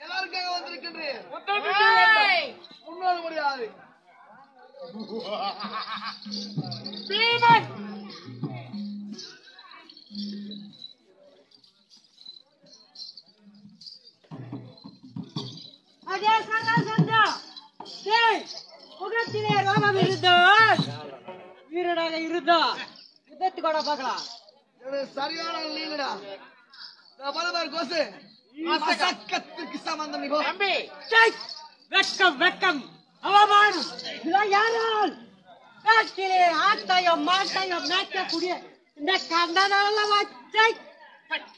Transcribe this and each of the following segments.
எல்லாருக்காக வந்திருக்கின்றேன். முன்னோடு முடியாது. வீரனாக இருந்தா யுத்தத்து கூட பார்க்கலாம். சரியான லீலடா. பலபார் கோசு சக்கத்துக்கு சம்பந்தம். வெட்கம் வெட்கம் அவமானம் யாரால் நாட்டிலே ஆட்டையும் மாட்டையும் மேய்க்கக்கூடிய இந்த கண்டனால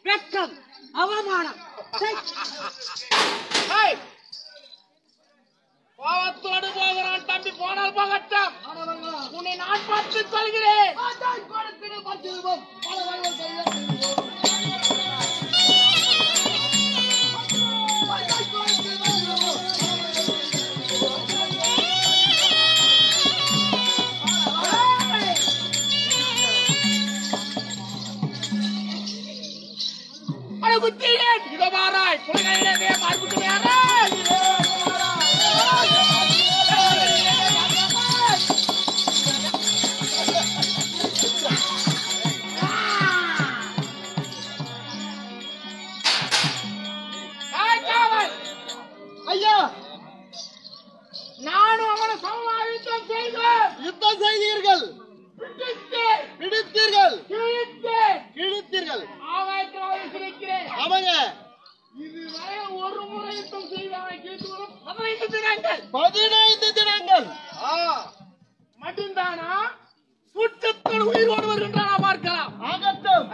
வெட்கம் அவமானம். கோவத்தோடு போகிறான் தம்பி, போனால் போகட்டும். உன்னை நான் பார்த்து சொல்கிறேன். இதோ பாராய் புலகையிலே மார்புட்டு ஐயா, நானும் அவனை சமமாக யுத்தம் செய்தீர்கள். பிடித்தீர்கள், கிழித்தீர்கள். அவங்க இதுவரை ஒரு முறை யுத்தம் செய்தவனை கிழித்து 15 தினங்கள். 15 தினங்கள் மட்டும்தானா? சுற்றத்தில் உயிரோடு வருகின்றானா பார்க்கலாம். ஆகட்டும்.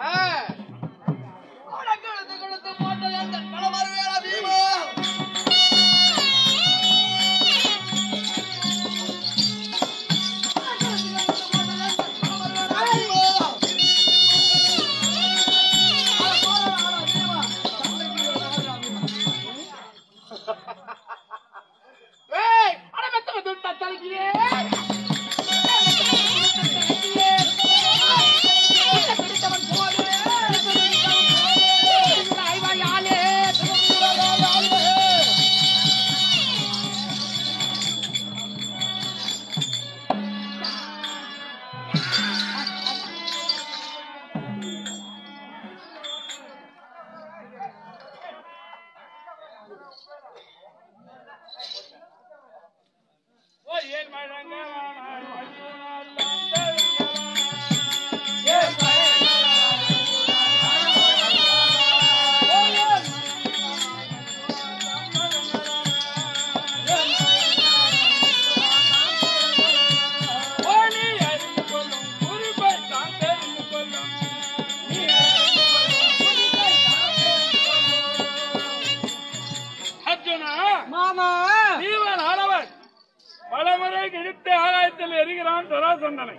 பலமுறை கிழித்து ஆகாயத்தில் எரிகிறான் சராசந்தனை.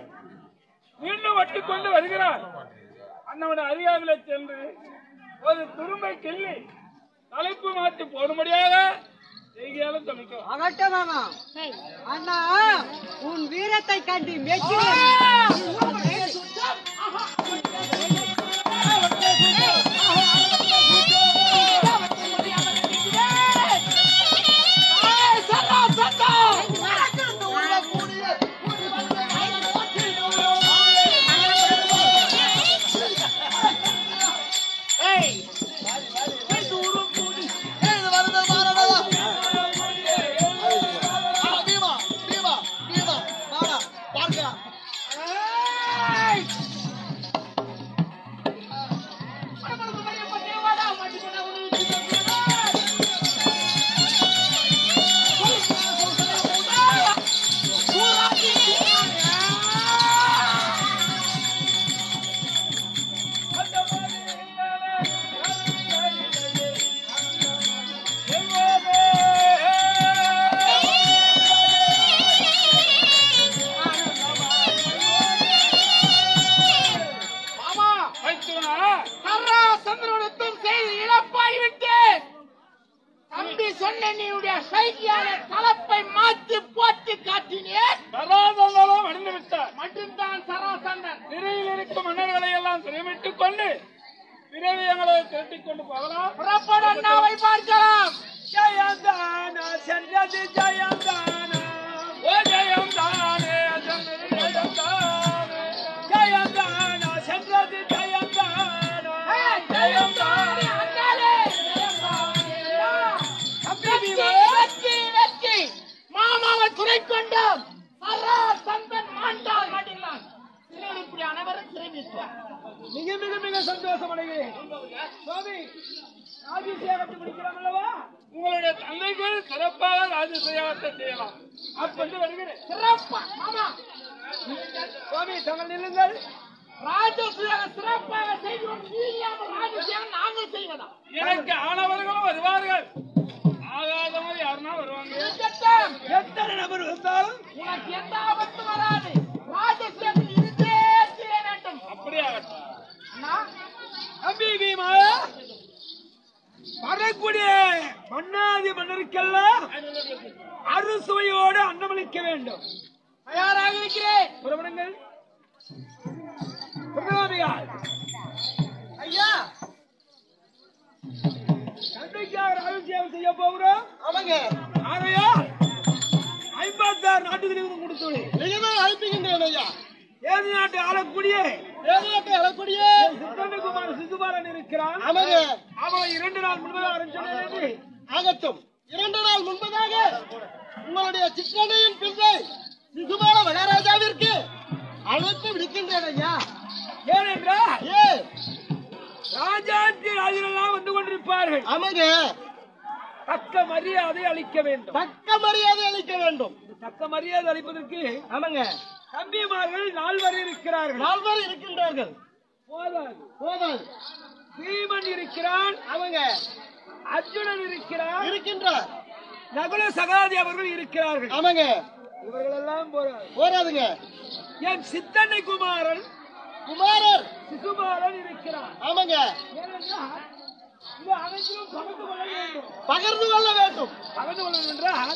மீண்டும் வட்டி கொண்டு வருகிறான். அண்ணவன் அதிகாரில் சென்று ஒரு துரும்பை கிள்ளி தலைப்பு மாற்றி போடும்படியாக செய்கையாலும் சமைக்கும். அண்ணா, உன் வீரத்தை கண்டு என்னுடைய சைக்கியால தலைப்பை மாற்றி போட்டு காட்டினேன். சராசந்தனும் அணிந்து விட்டார். மட்டும்தான் சராசந்தன் சிறையில் இருக்கும் மன்னர்களை எல்லாம் சிறைவிட்டுக் கொண்டு பிறவியங்களை திரட்டிக் கொண்டு போகலாம். புறப்பட அண்ணாவை பார்க்கலாம். ஜெயந்தானா சென்றது ஜெயந்தானா, ஓ ஜெயந்தானே சென்றது ஜெயந்தானே, ஜெயந்தானா சென்றது ஜெயந்தானா, ஜெயந்தானே அண்ணாலே வெற்றி வெற்றி மாமாவை துறை கொண்டோம். சராசந்தன் மாண்டால் மாட்டினான். சிறையில் இப்படி அனைவரும் சிறை வீசுவார். மிக மிக மிக சந்தோஷம் அடைகிறேன். சுவாமி, ராஜசேகத்தை முடிக்கலாம் அல்லவா? உங்களுடைய தந்தைகள் சிறப்பாக ராஜசேகத்தை செய்யலாம். அப்படி வருகிறேன். சிறப்பா மாமா சுவாமி, தங்கள் நில்லுங்கள். ராஜசேகம் சிறப்பாக செய்கிறோம். நீயாமல் ராஜசேகம் நாங்கள் செய்வதா? எனக்கு ஆனவர்களும் வருவார்கள், ஆகாதவங்க யாருன்னா வருவாங்க. இருக்கட்டும். எத்தனை நபர் வந்தாலும் உனக்கு எந்த ஆபத்தும் வராது. ராஜசேகம் இருந்தே தீர வேண்டும். அப்படியே ஆகட்டும். அண்ணா, தம்பி பீமா, வரக்கூடிய மன்னாதி மன்னருக்கெல்லாம் அறுசுவையோடு அன்னமளிக்க வேண்டும். தயாராக இருக்கிறேன். புறப்படுங்கள். பிரதோதியார் ஐயா தந்தைக்காக ராஜசேகம் செய்ய போகிறோம். ஆமாங்க. ஆகையா 56 நாட்டுக்கு கொடுத்து நீங்கதான் அழைப்பீங்கன்றேன் ஐயா. ஏழு நாட்டு ஆளக்கூடிய ஏழையாட்டை அழக்கூடிய சித்தந்தகுமார் சிசுபாலன் இருக்கிறான். ஆமாங்க. அவன் 2 நாள் முன்பதாக அரஞ்சு ஆகட்டும். 2 நாள் முன்பதாக உங்களுடைய சிற்றனையின் பிள்ளை சிசுபால மகாராஜாவிற்கு அழைப்பு விடுக்கின்றேன் ஐயா. ஏனென்றா ஏ ராஜாத்தி ராஜரெல்லாம் வந்து கொண்டிருப்பார்கள். ஆமாங்க. தக்க மரியாதை அளிக்க வேண்டும். தக்க மரியாதை அளிக்க வேண்டும். தக்க மரியாதை அளிப்பதற்கு ஆமாங்க. தம்பிமார்கள் 4 வரை இருக்கிறார்கள். 4 பேர் இருக்கின்றார்கள். போதாது. போதாது. பீமன் இருக்கிறான், அவங்க அர்ஜுனன் இருக்கிறான், இருக்கின்றார். நகுல சகாதி அவர்கள் இருக்கிறார்கள். ஆமாங்க. இவர்கள் எல்லாம் போறார். போராதுங்க. என் சித்தன்னை குமாரன் குமாரர் சிசுபாலன் இருக்கிறான். ஆமாங்க. ஏனென்றால் இது அனைத்திலும் பகிர்ந்து கொள்ள வேண்டும். பகிர்ந்து கொள்ள வேண்டும். பகிர்ந்து கொள்ள வேண்டும் என்றால்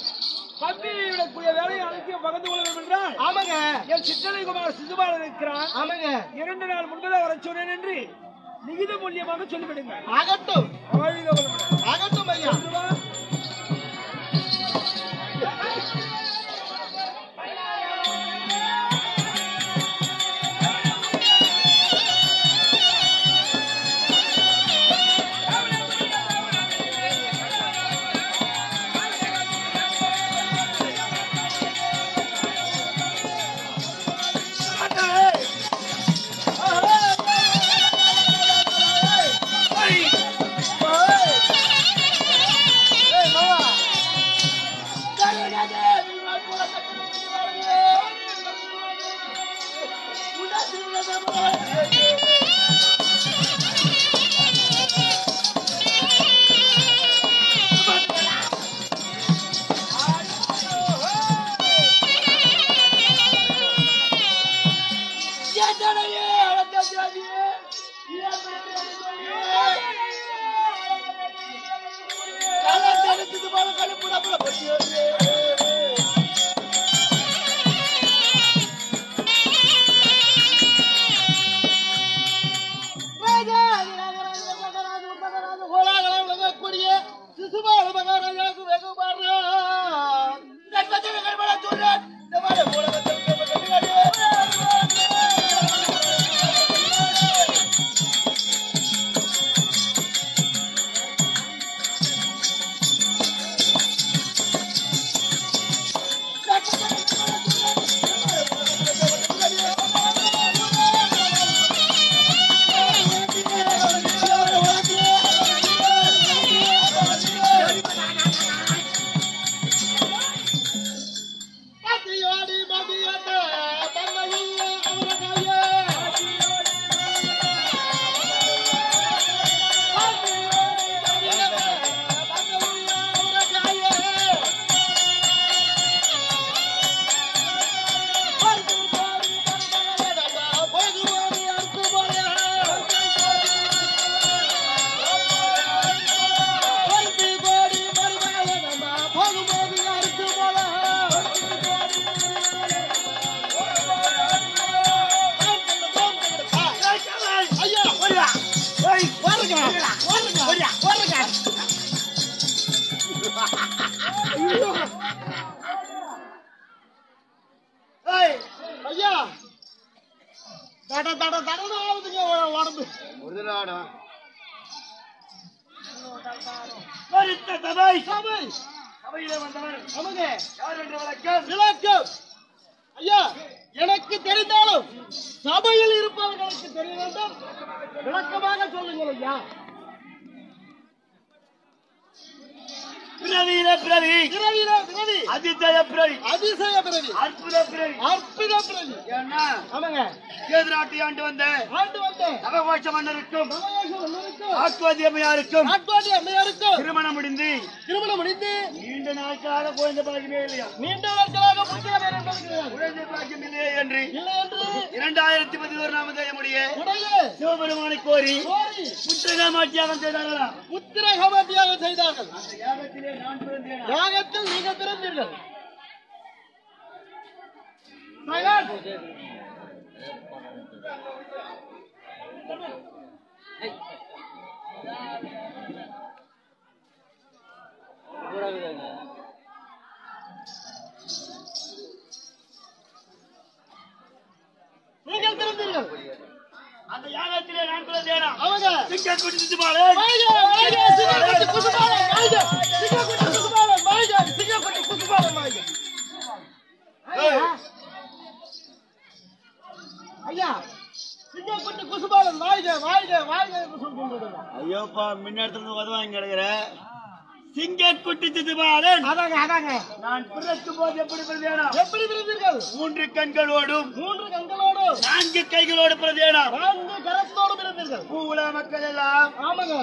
பத்தியை விடக்கூடிய வேலையை அனைத்தையும் பகிர்ந்து கொள்ள வேண்டும் என்றால் ஆமாங்க. என் சித்தனை குமார் சிசுபாலன் இருக்கிறான். ஆமாங்க. 2 நாள் முன்பதாக வர சொன்னேன் என்று நிகித மூலியமாக சொல்லிவிடுங்க. ஆகட்டும். வாழ்க வளமுடன். ஆகட்டும் ஐயா. சிசுபால மகாராஜாவுக்கு வெகு ஐயா தட தட தடன்னு ஆகுதுங்க உடம்பு. சபை சபை சபையிலே வந்தவர் ஆமாங்க. யார் என்று விளக்கம் விளக்கம். ஐயா எனக்கு தெரிந்தாலும் சபையில் இருப்பவர்களுக்கு தெரிய வேண்டும். விளக்கமாக சொல்லுங்கள் ஐயா. பிரவீர பிரவி பிறவியில பிறவி, அதிசய பிரவி அதிசய பிறவி, அற்புத பிரவி அற்புத பிறவி. ஏன்னா ஆமாங்க. கேதுராட்டி ஆண்டு வந்த ஆண்டு வந்த நவகோஷ மன்னருக்கும் நவகோஷ மன்னருக்கும் ஆக்குவாதி அம்மையாருக்கும் நாட்பாடி அம்மையாருக்கும் திருமணம் முடிந்து திருமணம் முடிந்து நீண்ட நாட்களாக குழந்தை பாக்கியமே இல்லையா நீண்ட நாட்களாக புத்திர பேர் என்பது கிடையாது. குழந்தை பாக்கியம் இல்லையே என்று இல்லை என்று 2011 நாமதேயமுடைய உடைய சிவபெருமானை கோரி கோரி புத்திரகாமாட்சியாகம் செய்தார்களா உத்திரகமத்தியாக செய்தார்கள். அந்த யாகத்திலே நான் பிறந்தேனா யாகத்தில் நீங்கள் பிறந்தீர்கள். மகன், நீங்கள் பிறந்தீர்கள். அந்த யாகத்திலே நான் பிறந்தேனா அவங்க சிங்க குடிச்சு பாரு வாய்க, வாய்க, சிங்கக்குட்டி குசுபாலன் வாய்க, சிங்கக்குட்டி குசுபாலன் வாய்க, சிங்கக்குட்டி குசுபாலன் வாய்க. ஐயா சிங்கக்குட்டி குசுபாலன் வாய்க, வாய்க, வாய்க என்று சொல்லுங்கள். ஐயோப்பா முன்னேற்றத்துல உதவாங்க கிடக்குற சிங்க குட்டி சிசுபாலன் அதாங்க அதாங்க. நான் பிறக்கும் போது எப்படி பிறந்தேனா எப்படி பிறந்தீர்கள்? 3 கண்களோடும் 3 கண்களோடு 4 கைகளோடு பிறந்தேனா 4 கரத்தோடு பிறந்தீர்கள். பூவுல மக்கள் எல்லாம் ஆமாங்க.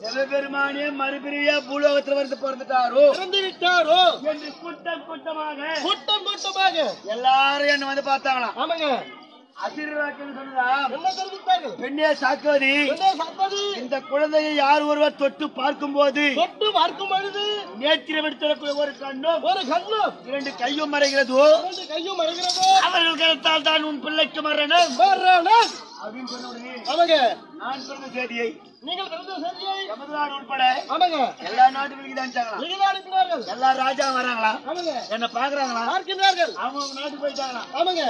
சிவபெருமானே மறுபிரியா பூலோகத்தில் வந்து பிறந்துட்டாரோ பிறந்து விட்டாரோ என்று கூட்டம் கூட்டமாக கூட்டம் கூட்டமாக எல்லாரும் என்ன வந்து பார்த்தாங்களாம். ஆமாங்க. அசிர்வாக்கு சொன்னதா என்ன தெரிவித்தார்கள்? பெண்ணே சாக்கோதி என்ன சந்ததி? இந்த குழந்தையை யார் ஒருவர் தொட்டு பார்க்கும் போது தொட்டு பார்க்கும் பொழுது நேத்திரம் எடுத்து ஒரு கண்ணும் ஒரு கண்ணும் 2 கையும் மறைகிறது 2 கையும் மறைகிறது. அவர்கள் கருத்தால் தான் உன் பிள்ளைக்கு மரணம் மரணம். அப்படின்னு சொன்ன உடனே ஆமாங்க. நான் பிறந்த செய்தியை நீங்கள் பிறந்த செய்தியை நமது நாடு உட்பட ஆமாங்க எல்லா நாட்டுகளுக்கு தான் நீங்கள் அனுப்பினார்கள். எல்லா ராஜா வராங்களா ஆமாங்க. என்ன பாக்குறாங்களா பார்க்கின்றார்கள். அவங்க நாட்டுக்கு போயிட்டாங்களா ஆமாங்க.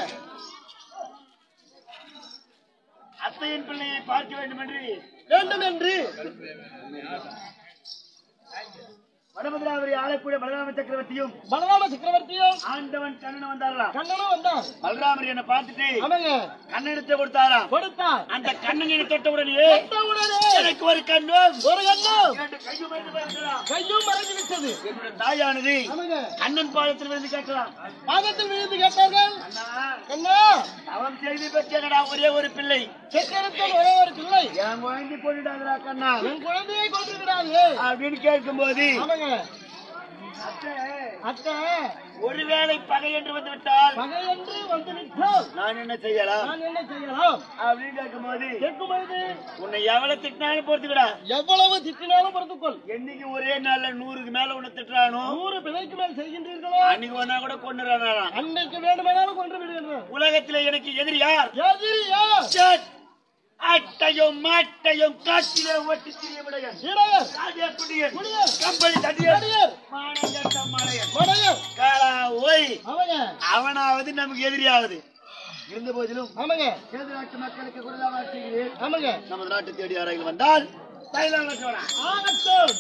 அத்தையின் பிள்ளையை பார்க்க வேண்டும் என்று வேண்டும் என்று வடமதுராவரி ஆளக்கூடிய பலராம சக்கரவர்த்தியும் பலராம சக்கரவர்த்தியும் ஆண்டவன் கண்ணன் வந்தாரலாம். கண்ணனும் வந்தார். பலராமர் என்ன பார்த்துட்டு ஆமாங்க. கண்ணெடுத்து கொடுத்தாராம். கொடுத்தார். அந்த கண்ணன் என்ன தொட்ட உடனே உடனே எனக்கு ஒரு கண்ணும் ஒரு கண்ணும் 2 கையும் மறைந்து போயிருக்கலாம். கையும் மறைந்து விட்டது. என்னுடைய தாயானது ஆமாங்க. கண்ணன் பாதத்தில் விழுந்து கேட்கலாம். பாதத்தில் விழுந்து கேட்டார்கள். அண்ணா கண்ணா அவன் செய்தி பெற்றேனடா ஒரே ஒரு பிள்ளை செக்கெடுத்தல் ஒரே ஒரு பிள்ளை என் குழந்தை கொண்டுடாதா கண்ணா என் குழந்தையை கொண்டு விடாது அப்படின்னு கேட்கும் போது ஆமாங்க. அத்தை அத்தை ஒருவேளை பகை என்று வந்து விட்டால் பகை என்று வந்து விட்டால் நான் என்ன செய்யலாம் நான் என்ன செய்யலாம் அப்படின்னு கேட்கும் போது கேட்கும்போது உன்னை எவ்வளவு திட்டினாலும் பொறுத்துக்கடா. எவ்வளவு திட்டினாலும் பொறுத்துக்கொள். என்னைக்கு ஒரே நாள்ல 100க்கு மேல உன்னை திட்டுறானோ 100 பிழைக்கு மேல் செய்கின்றீர்களோ அன்னைக்கு ஒன்னா கூட கொண்டுறானா. அன்னைக்கு வேண்டுமானாலும் கொன்று விடுகின்றனர். உலகத்துல எனக்கு எதிரி யார்? எதிரியா சட். அட்டையும் மாட்டையும் காட்டிலே ஓட்டி திரியமுடையன் இடையர் ராஜாக்குடியன் குடியர் கம்பளி தடியர் அடியர் மானங்கட்டம் மலையன் மடையர் காலா ஓய் அவங்க அவனாவது நமக்கு எதிரியாவது இருந்த போதிலும் ஆமாங்க. கேது நாட்டு மக்களுக்கு குரலாக செய்கிறேன். ஆமாங்க. நமது நாட்டு தேடி யாராவது வந்தால் தைலாங்க சோழா ஆகட்டும்.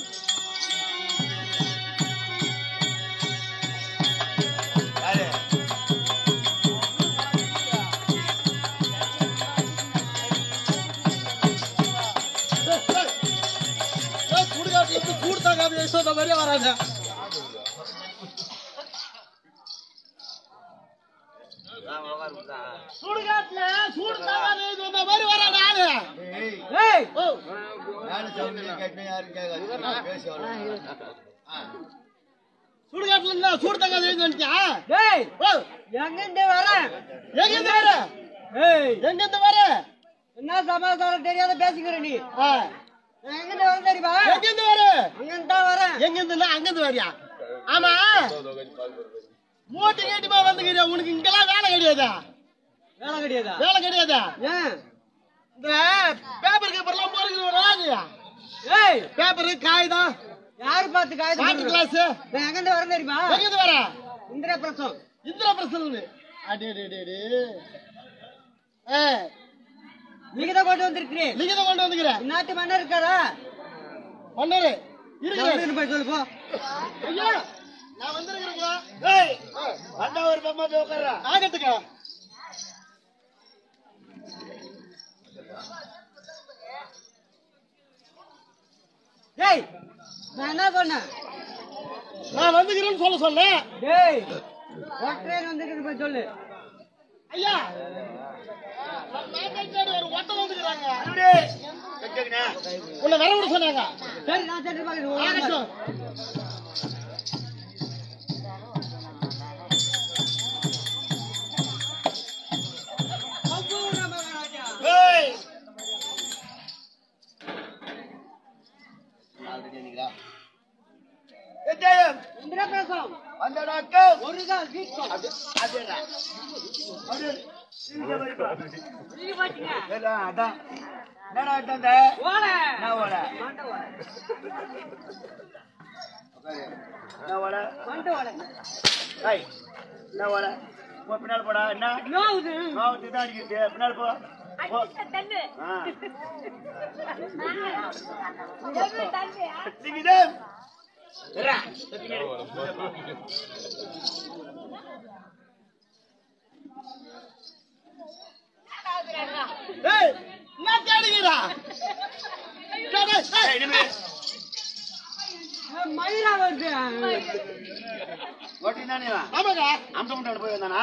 யாரு? சுடுகாட்டுல கூடுத்தாங்க யசோதா மாதிரியே வராங்க. சுடுகாட்டுல சூடுத்தாங்க சொன்ன மாதிரி வராங்க ஆளு. ஏய் ஓ சுடுகாட்டுல இருந்தா சூடுத்தாங்க வந்துட்டியா? ஏய் ஓ எங்கிருந்து வர எங்கிருந்து வர? ஏய் எங்கிருந்து வர? என்ன சமாச்சாரம் தெரியாத பேசிக்கிற நீ ஆ, எங்கிருந்து வர தெரியுமா எங்கிருந்து வர? அங்கிருந்து தான் வரேன் எங்கிருந்து அங்கிருந்து வரியா? ஆமா மூட்டை கேட்டுமா வந்துக்கிறியா? உனக்கு இங்கெல்லாம் வேலை கிடையாதா? வேலை கிடையாதா வேலை கிடையாதா? ஏன் இந்த பேப்பர் கேப்பர்லாம் போறீங்க. ஏய் பேப்பரு காகிதம் யாரு பார்த்து வாட்டர் காய்ச்சி கிளாஸ் எங்கிருந்து வர தெரியுமா எங்கிருந்து வர? இந்திர பிரசம் இந்திரா பிரசன் அடே நீங்க தான் கொண்டு வந்திருக்கிறீங்க. நீங்க தான் கொண்டு வந்துக்கிறேன். நாட்டு மன்னர் இருக்காரா? மன்னரு இருக்கிறேன். போய் சொல்லு போ. ஐயா நான் வந்திருக்கிறேங்க. ஏய் வந்தா ஒரு பம்மா தோக்கறா ஆகட்டுங்க. டேய் நான் என்ன சொன்னேன்? நான் வந்துக்கிறேன்னு சொல்ல சொன்னேன். டேய் ஒற்றேன் வந்திருக்கு போய் சொல்லு. ஐயா ஒரு ஒட்டம் வந்துக்கிறாங்க. உன்னை வர விட சொன்னாங்க. சரி நான் சென்று பார்க்கிறேன். ஆகட்டும். ஏய் எத்தேம் இந்திரபிரசம் வந்தடாக்கே ஒரு கால் வீக்கம். அதேடா அது இங்க வரப்பா நீங்க பாத்தீங்க. ஏடா அதான் என்னடா அட்டந்த ஓல நான் ஓட மண்ட ஓல நான் ஓட மண்ட ஓல. ஏய் நான் ஓட போ பின்னால போடா என்ன நோவுது. மாவுத்து தான் அடிக்குது பின்னால போ போ தண்ணு ஆ எது தண்ணு சிங்கிதே ரா ஏய் என்ன தேடுகிறா? ஏய் நிமே மயிரா வருது. ஓட்டி தானே வா ஆமாங்க. அம்சமுட்டால போய் வந்தானா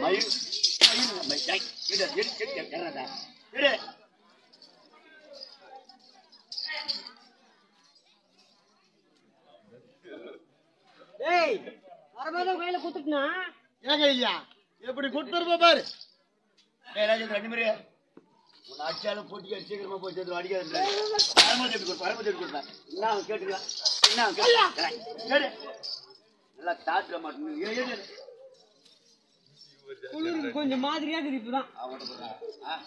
மயில் மயில் இடு எறடா இடு ஏய் அரபத கையில குத்துட்டனா? ஏங்க ஐயா எப்படி கொடுத்துருப்ப பாரு. ஏய் ராஜேந்திர நிமிரு உன் அடிச்சாலும் போட்டி சீக்கிரமா போய் சேர்த்து அடிக்காது பரமதேவி கொடுப்பேன் என்ன கேட்டுக்கலாம் என்ன கேடு நல்லா தாத்துற மாட்டேன் குளிருக்கு கொஞ்சம் மாதிரியா இருக்குது இப்பதான். அவங்கள்ட்ட போடுறாங்க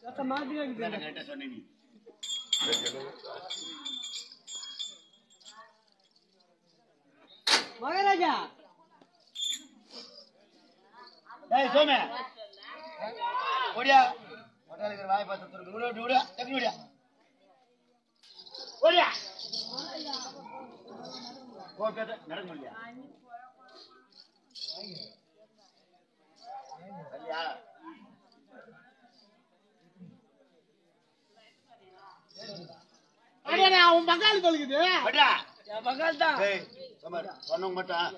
சத்த மாதிரியா இருக்குது. கேட்ட சொன்னேன் நீ மகாராஜா ஏய் சோமே ஓடியா ஹோட்டலுக்கு வாய் பார்த்து துருக்கு ஓடியா டக்கு ஓடியா ஓடியா ஓகே நடக்க முடியா சரியா அடடா அவன் பங்காளி பழுகுது. ஓடியா என் பங்காள் தான். ஏய் சமர் சொன்னவங்க மட்டும்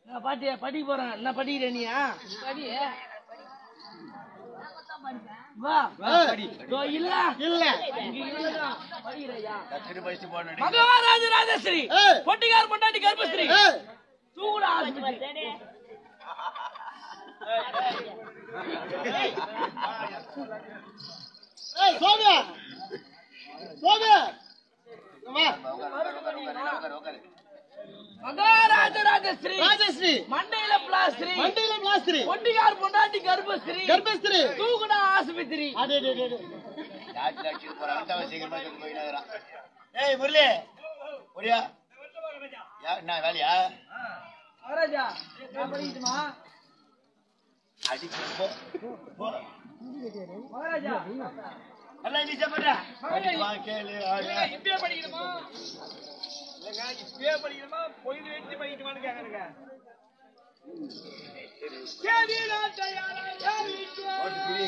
நான் பாட்டியா படிக்க போறேன். என்ன படிக்கிற நீயா? படி வா படி. தோ இல்ல இல்ல இங்க இல்லடா படிக்கிறையா? கத்திரி பைசி போன மகாராஜ ராஜஸ்ரீ ஏய். பொட்டிகார் பொண்டாட்டி கர்ப்பஸ்ரீ ஏய் தூங்குடா ஆஸ்பத்திரி. ஏய் சோமே சோமே அம்மா மகாராஜ ராஜஸ்ரீ ராஜஸ்ரீ மண்டையில பிளாஸ்திரி மண்டையில பிளாஸ்திரி பொட்டிகார் பொண்டாட்டி கர்ப்பஸ்ரீ கர்ப்பஸ்திரி தூங்குடா ஆஸ்பத்திரி. அடே டாக்டர் அடிச்சு போறாங்க சீக்கிரமா செத்து போயினாங்கறான் ஏய் முரளி ஓடியா என்ன வேலையா மகாராஜா நான் படிக்கட்டுமா? அடி போ போ மகாராஜா நல்லா நீ சாப்பிடுற வா கேளு ஆடு இப்பயே படிக்கணுமா இல்லங்க இப்பயே படிக்கணுமா பொழுது வெட்டி படிக்கணுமான்னு கேக்குறேங்க கேவிலா தயாரா கேவிக்கு ஓட்டு புடி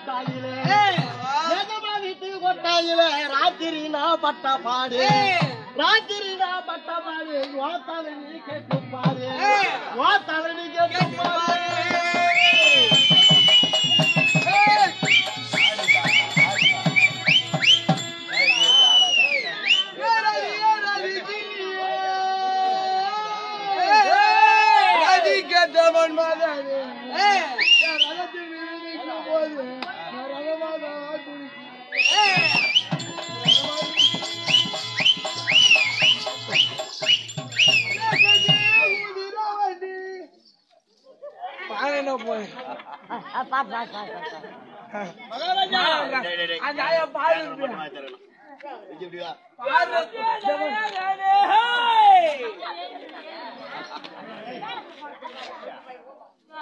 கொட்டாயிலே எதமா வீட்டு கொட்டாயிலே ராத்திரி நான் பட்ட பாடு ராத்திரி நான் பட்ட பாடு ஓத்தவனி கேட்டு பாரு ஓத்தவனி கேட்டு பாரு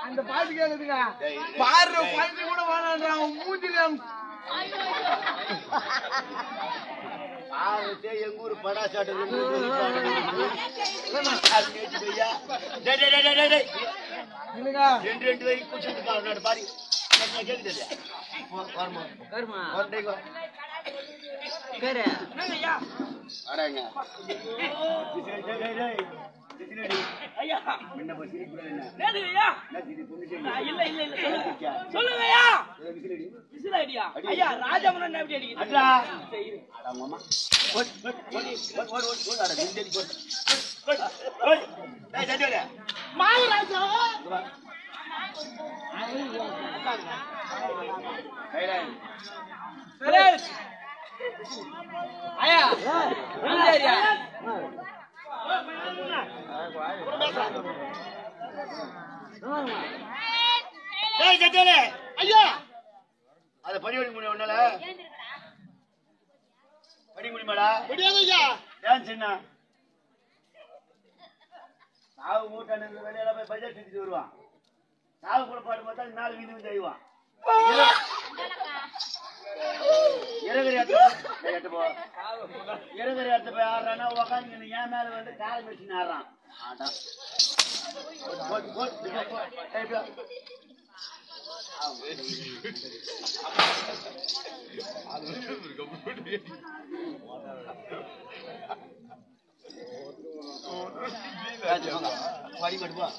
அந்த பாட்டு கேக்குதுங்க பாரு பாட்டு கூட வேணான்றான் மூஞ்சில எங்க ஊரு படாசாட்டு 2 வரைக்கும் குடிச்சிட்டு பாரு கேக்குது ஐயா அத படி முடியும் ஒன்னால படி முடியுமாடா முடியாதையா ஏன் சின்ன சாவு மூட்டான வேலையில போய் பட்ஜெட் செஞ்சுட்டு வருவான் சாவு கூட பாட்டு பார்த்தா 4 வீதி செய்வான் இறகுற இடத்த போய் ஆடுறான்னா உக்காந்து என் மேல வந்து காலை வச்சு ஆடுறான் படி மட்டுப்பா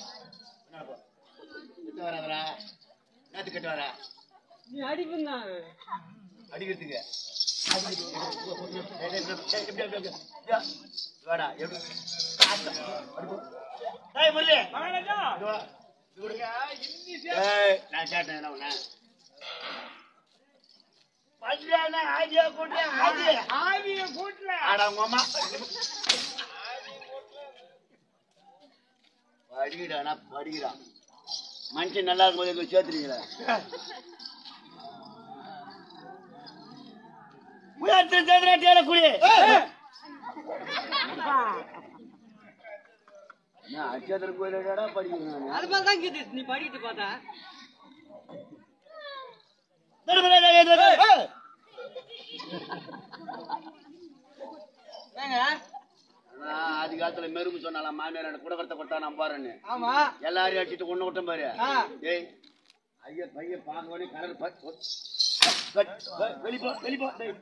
வராதரா நேத்து கட்டு வரா நீ அடிப்பா அடிக்கிறதுக்கு நான் கேட்டேன் ஆதிய கூட்டல படிக்கிறானா படிக்கிறான் மனுஷன் நல்லா இருக்கும் போது சேர்த்துறீங்களா அச்சத்திரம் கோயிலா படிக்கிறேன் நீ படிக்கிட்டு பார்த்தா ஆதி காலத்துல மெரும்பு சொன்னாலாம் மாமியார் குடக்கத்தை கொட்டா நான் பாருன்னு ஆமா எல்லாரையும் அடிச்சுட்டு ஒண்ணு விட்டம் பாரு ஏய் ஐயா பையன் பார்க்கவே கலர் வெளிப்போ வெளிப்போ பையன்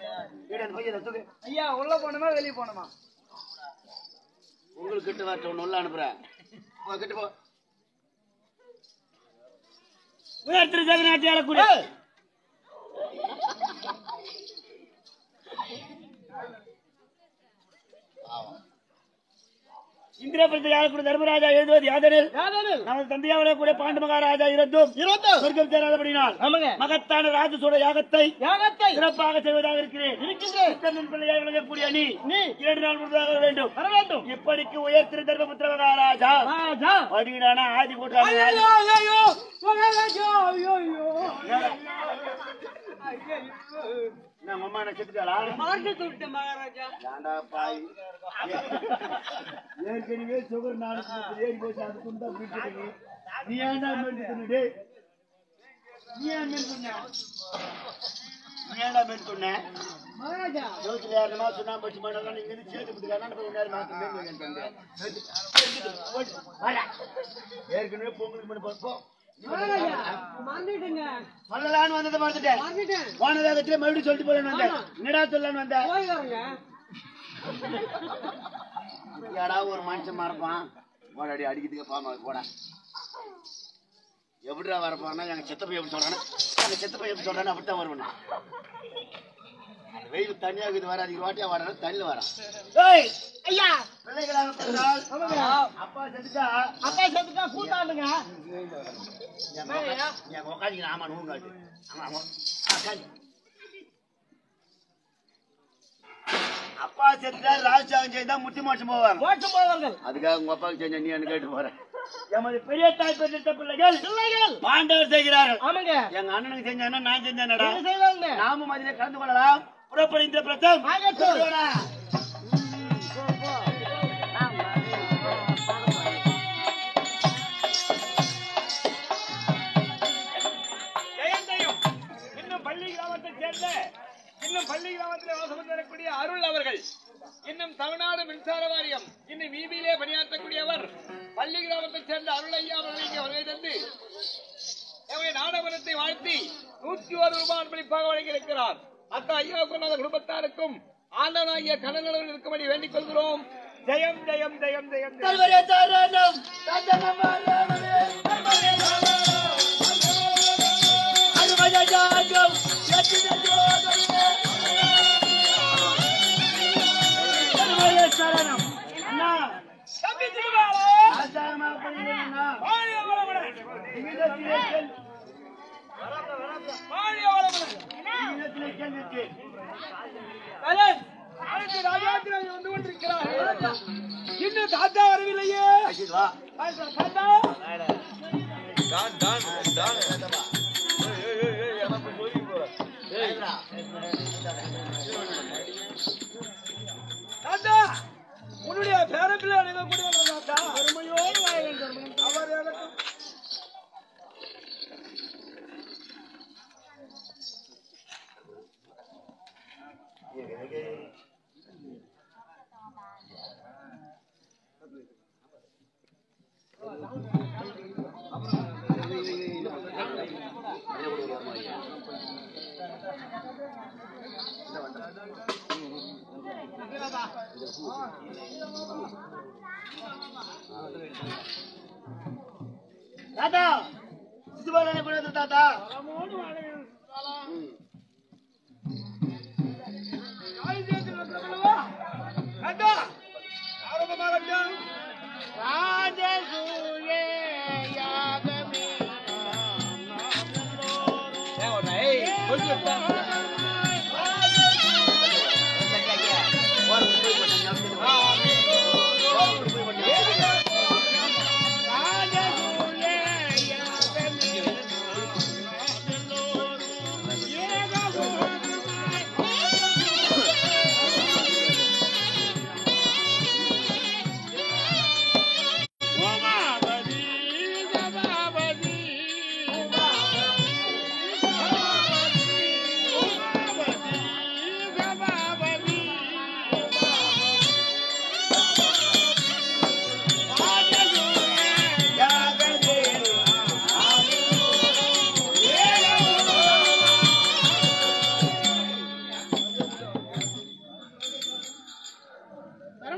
ஐயா உள்ள போனோமா வெளியே போனோமா உங்களுக்கு கிட்ட வரட்ட ஒண்ணு உள்ள அனுப்புறேன் கிட்ட போ உயர்த்திரு ஜெகநாட்டியால கூட இந்திரபுரத்தில் யாழக்கூட தர்மராஜா எழுதுவது யாதனில் நமது தந்தையாவிலே கூட பாண்டு மகாராஜா இருந்தும் சொர்க்கம் சேராதபடினால் மகத்தான ராஜசோட யாகத்தை சிறப்பாக செய்வதாக இருக்கிறேன் பிள்ளையாக விளங்கக்கூடிய நீ 2 நாள் முழுதாக வேண்டும் இப்படிக்கு உயர்த்திரு தர்மபுத்திர மகாராஜா படிக்கிறானா ஆதி கூட்டாளி அம்மா செத்துட்டாளா ஏற்கனவே சுகர் 4 ஏறி போச்சு அது குண்டா பிடிச்சிருக்கு நீ ஏன்டா மென்னுடே நீ ஏன் மென்னுன மகாராஜா ஜோதில யாரமா சொன்னா பச்சி மணல நீங்க இருந்து சேத்து விட்டுறானே நம்ம நேரம் மாத்து மென்னு ஏற்கனவே பொங்கலுக்கு பண்ணி பார்ப்போம் மறந்துட்டேங்க. சொல்லலான்னு வந்ததை மறந்துட்டேன். மறந்துட்டேன். போன வேகத்துல மறுபடியும் சொல்லிட்டு போறேன்னு வந்தேன். என்னடா சொல்லலான்னு வந்தேன்? போய் வரேங்க. யாராவது ஒரு மனுஷன் மறப்பான் போடாடி அடிக்கிறதுக்கு பாமா போடா. எப்படிடா வரப்பான்னா எங்க சித்தப்பை எப்படி சொல்றானு எங்க சித்தப்பை எப்படி சொல்றானு அப்படித்தான் வருவேன். அந்த வெயில் தனியா இருக்குது வராது வாட்டியா வராது தண்ணில வரான். ஐயா பிள்ளைகளாக பிறந்தால் அப்பா செத்துட்டா அப்பா சேர்த்துட்டா கூட்டாண்டுங்க. என் உக்காஞ்சிங்க ஆமா நூறு நாட்டு ஆமா ஆமா உக்காஞ்சி. அப்பா செத்துட்டா ராஜாவும் செய்தா முட்டி மாட்டும் போவாங்க. ஓட்டு போவார்கள். அதுக்காக உங்க அப்பாவுக்கு செஞ்ச நீ கேட்டு போறேன். எமது பெரிய தாய் பெற்ற பிள்ளைகள் பாண்டவர் செய்கிறார்கள். ஆமாங்க. எங்க அண்ணனுக்கு செஞ்சானா நான் செஞ்சேனடா. என்ன செய்வாங்க? நாமும் அதிலே கலந்து கொள்ளலாம். புறப்படுகின்ற பிரச்சம் ஆகட்டும். ஜெயந்தயம் இன்னும் பள்ளி கிராமத்தை சேர்ந்த இன்னும் பள்ளி கிராமத்தில் வாசம் வரக்கூடிய அருள் அவர்கள் இன்னும் தமிழ்நாடு மின்சார வாரியம் இன்னும் வீதியிலே பணியாற்றக்கூடியவர் பள்ளி கிராமத்தை சேர்ந்த அருள் ஐயா அவர்கள் இங்கே வருகை தந்து நாடகத்தை வாழ்த்தி 101 ரூபாய் அன்பளிப்பாக வழங்கியிருக்கிறார். அத்தா ஐயாவுக்கும் அந்த குடும்பத்தாருக்கும் ஆண்டவனாகிய கணவர்கள் இருக்கும்படி வேண்டிக் கொள்கிறோம். ஜெயம் ஜெயம் ஜெயம் ஜெயம் வந்து கொண்டிருக்கிறார். இன்னும் தாத்தா வரவில்லையே. தாத்தா தாத்தா உன்னுடைய பேரப்பிள்ளை அணுகக்கூடிய தாத்தா அருமையோடு வாழ வேண்டும். அவர்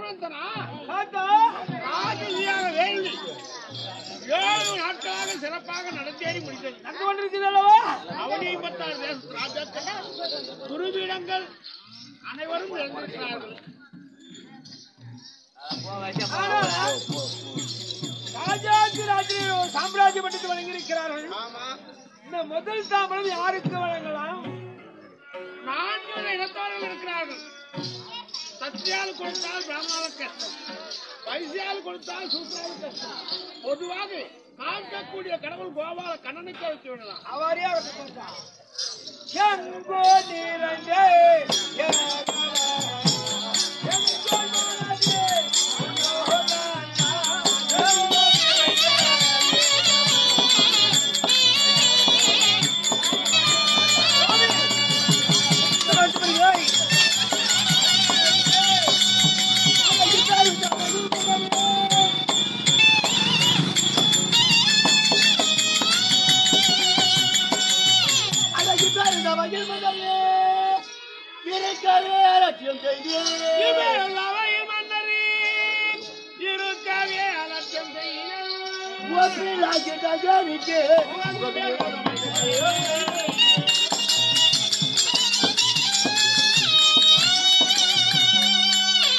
தாத்தா தாத்தா சிறப்பாக நடந்தேறி முடித்தது. நடந்து கொண்டிருக்கிறதல்லவா? அவனை 56 தேசத்து ராஜாக்கள் குருபீடங்கள் அனைவரும் இறந்திருக்கிறார்கள். சாம்ராஜ்யம் பட்டத்தை வழங்கியிருக்கிறார்கள். இந்த முதல் தாம்பரம் யாருக்கு வழங்கலாம்? 4 இனத்தார்கள் இருக்கிறார்கள். சத்தியால் கொடுத்தால் பிராமணாவுக்கு கஷ்டம், வைசியால் கொடுத்தால் சூத்திராவுக்கு கஷ்டம். பொதுவாக காக்கக்கூடிய கடவுள் கோபால கண்ணனுக்கு வைத்து விடலாம். அவரே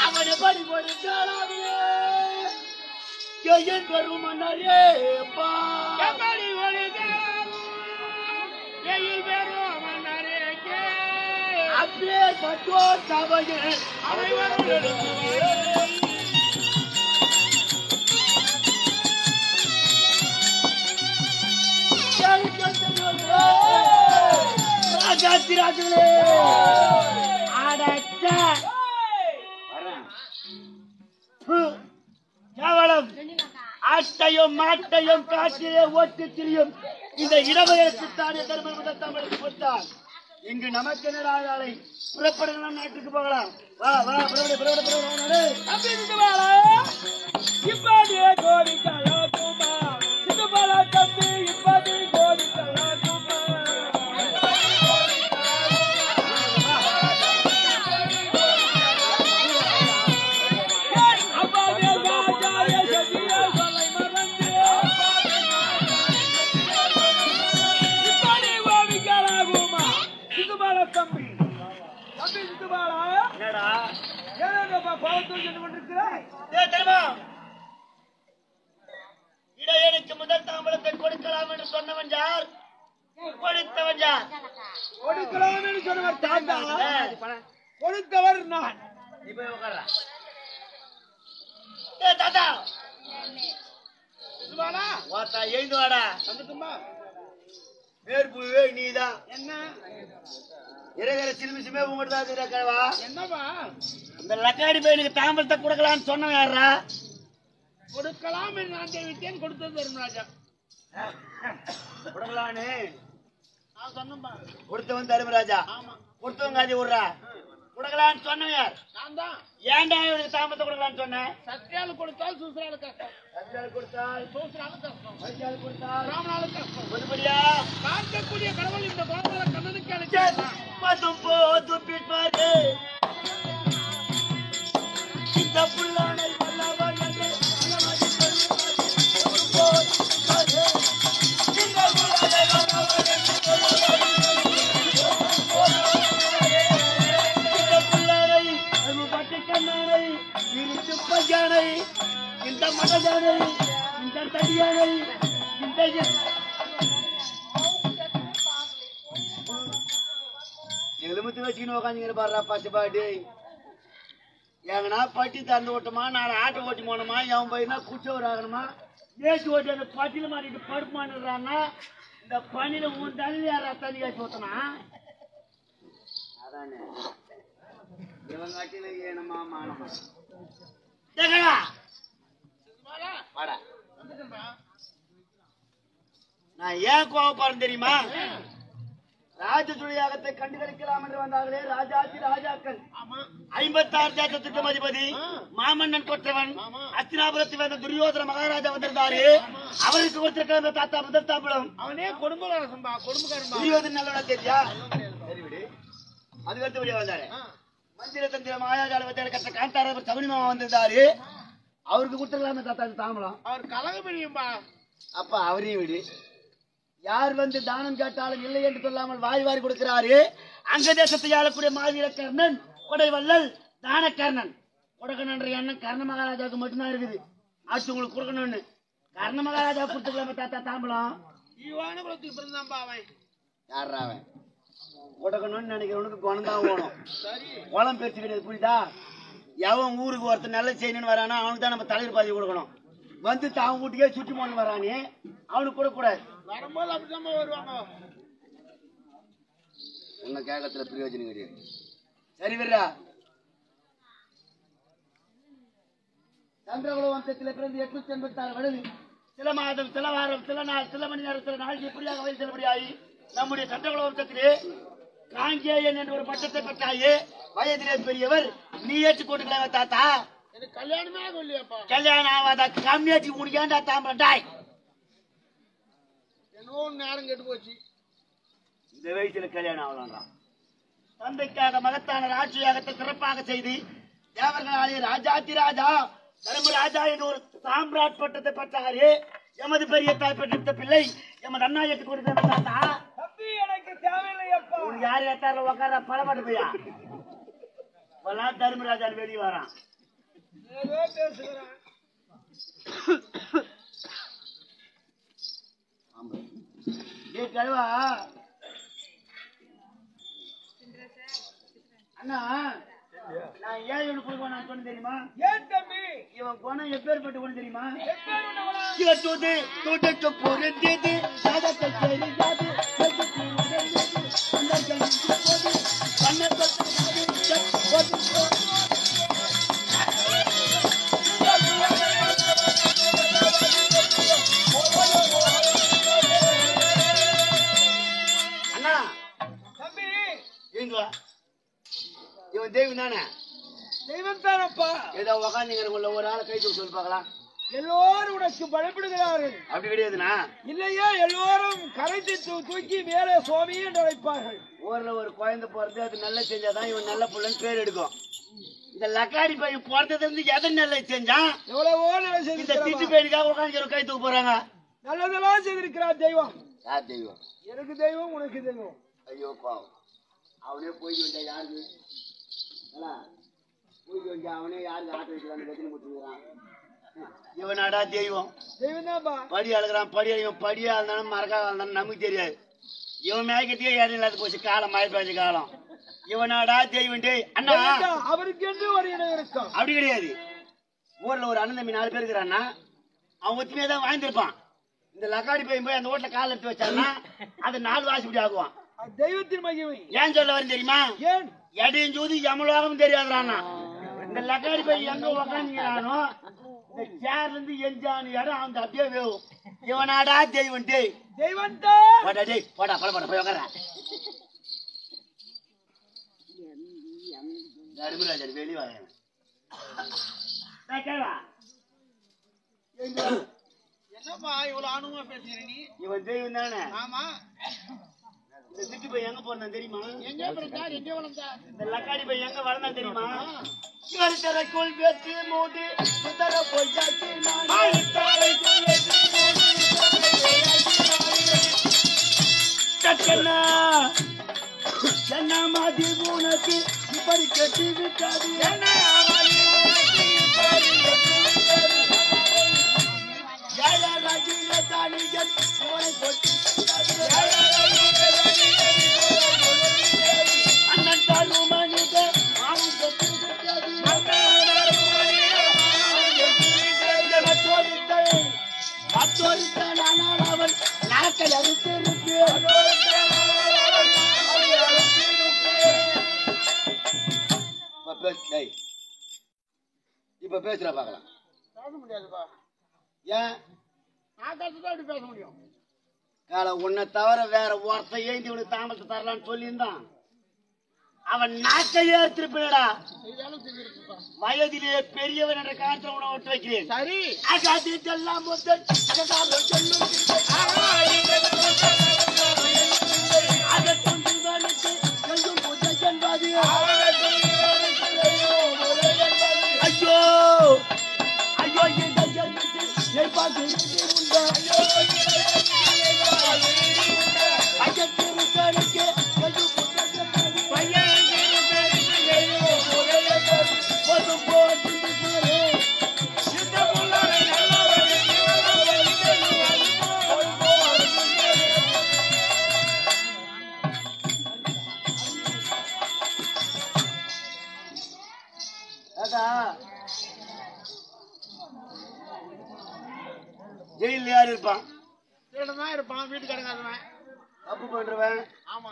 அவனை படி கொடுத்தாலே என் பெருமன்னரே எப்படி அப்படியே கட்டோ சபையில் ராஜாத்திராஜர்களே அடச்ச கேவலம் ஆட்டையும் மாட்டையும் காட்டிலே ஓட்டு திரியும் இந்த இடவயசுத்தானே தர்மபுர தமிழுக்கு கொடுத்தார். இங்கு நமக்கு நாளை புறப்படலாம், நாட்டுக்கு போகலாம். வா வா புறப்பட புறப்பட புறப்பட இப்படியே கோரிக்கையா துமா சிதம்பர தம்பி இப்படி கோரிக்கையா துமா அப்பாவே ராஜாய சதியா சொல்லை மறந்து இப்படி கோரிக்கையாகுமா சிதம்பர தம்பி தம்பி சிதம்பர என்னடா ஏனப்பா பாவத்தூர் சென்று கொண்டிருக்கிறாய்? இடையனுக்கு முதல் தாம்பலத்தை கொடுக்கலாம் என்று சொன்னவன் யார்? கொடுத்தவன் யார்? கொடுக்கலாம் என்று சொன்னவர் தாத்தா, கொடுத்தவர் நான். நீ போய் உட்கார்றா. தாத்தா வாத்தா எழுந்து வாடா. மேற்புவே நீதான். என்ன இறகிற சிலுமிசுமே உங்கள்கிட்ட தான் இருக்கிறவா. என்னவா? இந்த லக்காடி பையனுக்கு தாம்பலத்தை கொடுக்கலான்னு சொன்னவன் யாரா? கொடுக்கலாம் என்று நான் தெரிவித்தேன், கொடுத்தது தர்மராஜா. கொடுக்கலான்னு நான் சொன்னப்பா. கொடுத்தவன் தர்மராஜா. கொடுத்தவங்க காதி விடுறா. கொடுக்கலான்னு சொன்னவன் யார்? நான் தான். ஏன்டா இவனுக்கு தாம்பலத்தை கொடுக்கலான்னு சொன்னேன்? சத்தியால் கொடுத்தால் சூசரால் கஷ்டம், சத்தியால் கொடுத்தால் சூசரால் கஷ்டம், வைத்தியால் கொடுத்தால் ராமனால கஷ்டம். பொதுப்படியா பார்க்கக்கூடிய கடவுள் இந்த கோபால கண்ணனுக்கு அனுப்பிச்சான். பதும் போது பிற்பாரு இந்த புல்லானை வல்லவன் என்று அலமதி பதும் போது பிற்பாரு இந்த புல்லானை வல்லவன் என்று இந்த புல்லானை அருள்பட்டு கண்ணானை விரித்து பையானை இந்த மடஜானை இந்த தடியானை இந்த எலுமத்தி வச்சுக்கின்னு உக்காந்துங்கிற பாடுறா பச்சை பாட்டி. எங்கன்னா பட்டி தந்து ஓட்டமா, நாலு ஆட்டை ஓட்டி போனோமா, எவன் பையனா குச்சவர் ஆகணுமா, ஏசி ஓட்டி அந்த பட்டியில மாட்டிட்டு படுப்பான்னுறான்னா இந்த பனியில உன் தண்ணி யாரா தண்ணி காய்ச்சி ஊத்தனா? அதானே இவன் காட்டில ஏனமா மானமா வாடா. நான் ஏன் கோவப்பாருன்னு தெரியுமா? ராஜசுழியாகத்தை கண்டு கழிக்கலாம் என்று வந்தார்களே ராஜாதி ராஜாக்கள். 56 தேசத்துக்கு அதிபதி மாமன்னன் கொற்றவன் அஸ்தினாபுரத்தில் வந்த துரியோதன மகாராஜா வந்திருந்தாரு. அவருக்கு கொடுத்திருக்கிற தாத்தா முதல் தாம்பலம். அவனே குடும்பக்காரன்பா, குடும்பக்காரன்பா. துரியோதன நல்லவனா தெரியா? சரி விடு. அதுக்கு அடுத்தபடியா வந்தாரு மந்திர தந்திர மாயாஜால கட்ட காந்தார சபரி மாமா வந்திருந்தாரு. அவருக்கு கொடுத்திருக்கலாம் தாத்தா தாம்பலம். அவர் கலக பிடிக்கும்பா. அப்ப அவரையும் விடு. யார் வந்து தானம் கேட்டாலும் இல்லை என்று சொல்லாமல் வாரி வாரி கொடுக்கிறாரு. அங்க தேசத்தை ஆளக்கூடிய மாவீர கர்ணன், கொடைவல்லல், தானக்கர்ணன். கொடுக்கணுன்ற எண்ணம் கர்ண மகாராஜாவுக்கு மட்டும்தான் இருக்குது. ஆட்சி உங்களுக்கு கொடுக்கணும்னு கர்ண மகாராஜா கொடுத்துக்கலாம தாத்தா தாம்பலம். ஈவான குலத்துக்கு பிறந்தாம்பா அவன். யாரா அவன்? கொடுக்கணும்னு நினைக்கிறவனுக்கு குணம் தான் ஓணும். குளம் பெருசு கிடையாது, புரியுதா? எவன் ஊருக்கு ஒருத்தர் நல்ல செய்யணும்னு வரானா அவனுக்கு தான் நம்ம தலைவர் பாதி கொடுக்கணும். வந்து தான் வீட்டுக்கே சுற்றி போன வரானே அவனுக்கு கொடுக்கூடாது. வரும்போது அப்படிதான் வருவாங்க. உன்னை கேட்கறதுல பிரயோஜனம் கிடையாது. சரி விடுறா. சந்திரகுல வம்சத்தில் பிறந்து 886 வருது. சில மாதம், சில வாரம், சில நாள், சில மணி நேரம், சில நாள் இப்படியாக வயது செல்லுபடியாகி நம்முடைய சந்திரகுல வம்சத்திலே காங்கேயன் என்ற ஒரு பட்டத்தை பெற்றாயே. வயதிலே பெரியவர். நீ ஏற்றுக்கொண்டுக்கலாம் தாத்தா. எனக்கு கல்யாணமே ஆகலையாப்பா. கல்யாணம் ஆகாத கம்மியாச்சு உனக்கு ஏன்டா தாம்பரண்டாய்? என்னவோ நேரம் கெட்டு போச்சு. இந்த வயசுல கல்யாணம் ஆகலாம். தந்தைக்காக மகத்தான ராட்சியாகத்தை சிறப்பாக செய்து தேவர்களாலே ராஜாதி ராஜா தர்மராஜா என்ற ஒரு சாம்ராட் பட்டத்தை பெற்றாரு. எமது பெரிய தாய் பெற்ற பிள்ளை எமது அண்ணா எட்டு கொடுத்த தாத்தா தம்பி எனக்கு தேவையில்லை அப்பா. உனக்கு யார் ஏத்தாரில் உட்கார பழமாட்டு போயா இப்பெல்லாம் தர்மராஜான் வெளியே வரான். ஏதோ பேசுகிறேன். ஏ கழுவா அண்ணா நான் ஏன் இவனு போய் போனான்னு சொன்ன தெரியுமா? ஏன் தம்பி? இவன் குணம் எப்பேற்பட்ட குணம் தெரியுமா? எப்பேர் உள்ளவனா? தூது தூட்டுக்கு பொருந்தது சதத்தை தெரியாது அண்ணா தம்பி எங்க இவன் தெய்வம் தானே? தெய்வம் தானப்பா. ஏதோ உக்காந்துங்கிற ஒரு ஆளை கை தூக்க சொல்லி பார்க்கலாம். எல்லோரும் உனக்கு பயப்படுகிறார்கள். அப்படி கிடையாதுண்ணா. இல்லையா எல்லோரும் கரைத்து தூக்கி மேலே சுவாமி என்று அழைப்பார்கள். ஊர்ல ஒரு குழந்தை பிறந்து அது நல்லா செஞ்சாதான் இவன் நல்ல பிள்ளைன்னு பேர் எடுக்கும். இந்த லக்காடி பையன் பிறந்ததுல இருந்து எதை நல்லா செஞ்சான்? எவ்வளவோ நல்ல இந்த திட்டு செய்திருக்கிறார். பையனுக்காக உட்காந்து கை தூக்க போறாங்க. நல்லதெல்லாம் செய்திருக்கிறார் தெய்வம். யார் தெய்வம்? எனக்கு தெய்வம் உனக்கு தெய்வம். ஐயோ பாவம் அவனே போய் வந்தா யாருக்கு போய் வந்தா அவனே யாருக்கு ஆட்ட வைக்கலான்னு வெத்தனை போட்டுக்கிறான். இவனாடா தெய்வம்? தெய்வம் தான்ப்பா. படி அழுகிறான். இவன் படியா இருந்தாலும் மறக்காக இருந்தாலும் நமக்கு தெரியாது. இவன் மேய்க்கத்தையே யாரும் இல்லாத போச்சு. காலம் மழை பெய்ஞ்ச காலம். இவனாடா தெய்வம்? டே அண்ணா அவருக்கு என்று ஒரு இடம் இருக்கும். அப்படி கிடையாது. ஊர்ல ஒரு அண்ணன் தம்பி 4 பேர் இருக்கிறான்னா அவன் ஒத்துமையா தான் வாழ்ந்திருப்பான். இந்த லக்காடி பையன் போய் அந்த ஓட்டுல கால் எடுத்து வச்சான்னா அதை 4 வாசிப்படி ஆகுவான். தெய்வத்தின் மகிமை. ஏன் சொல்ல வரும் தெரியுமா? ஏன் எடையும் ஜோதி எமலோகம் தெரியாதுறான்னா. இந்த லக்காடி பையன் எங்க உக்காந்துக்கிறானோ இந்த சேர்ல இருந்து எஞ்சான இடம் அந்த அப்படியே வேவும். இவனாடா தெய்வம்? டே தெய்வம் தான். போடா டே போடா பட போட போய் உட்கார. தர்மராஜன் வெளியே வர என்னப்பா இவ்வளவு ஆணுமா பேசுற நீ? இவன் தெய்வம் தானே? ஆமா. இந்த திட்டு போய் எங்க போறான் தெரியுமா? எங்க பிறந்தார் எங்க வளர்ந்தார்? இந்த லக்காடி போய் எங்க வளர்ந்தா தெரியுமா? கருத்தரைக்குள் வெற்றி மூடி சுத்தர பொய்யாச்சு கட்டணா என்ன மாதிரி உனக்கு இப்படி கட்டி விட்டாது? என்ன தானிகள் உனை கொட்டி அண்ணன் தாழ்வு மனித ஆணும் கொட்டி விட்டது. மற்றொருத்தன் ஆனால் அவன் நாக்கை அறுத்திருப்பேன். இப்ப பேசுற பாக்கலாம். பேச முடியாதுப்பா. ஏன் நான் பேசுறதா இப்படி பேச முடியும்? கால உன்னை தவிர வேற ஒருத்த ஏந்தி உனக்கு தாமசத்தை தரலான்னு சொல்லியிருந்தான். அவன் நாக்கையே திருப்பிடா. செய்தாலும் செஞ்சிருக்குப்பா. வயதிலே பெரியவன் என்ற காலத்தில் உணவு விட்டு வைக்கிறேன். சரி அதெல்லாம் முதல் அதை கொண்டு எங்கும் புதை என்பது. ஐயோ ஐயோ ஜெயில யாரு இருப்பான்? திருடதான் இருப்பான். வீட்டுக்காரங்க தப்பு பண்றவன், ஆமா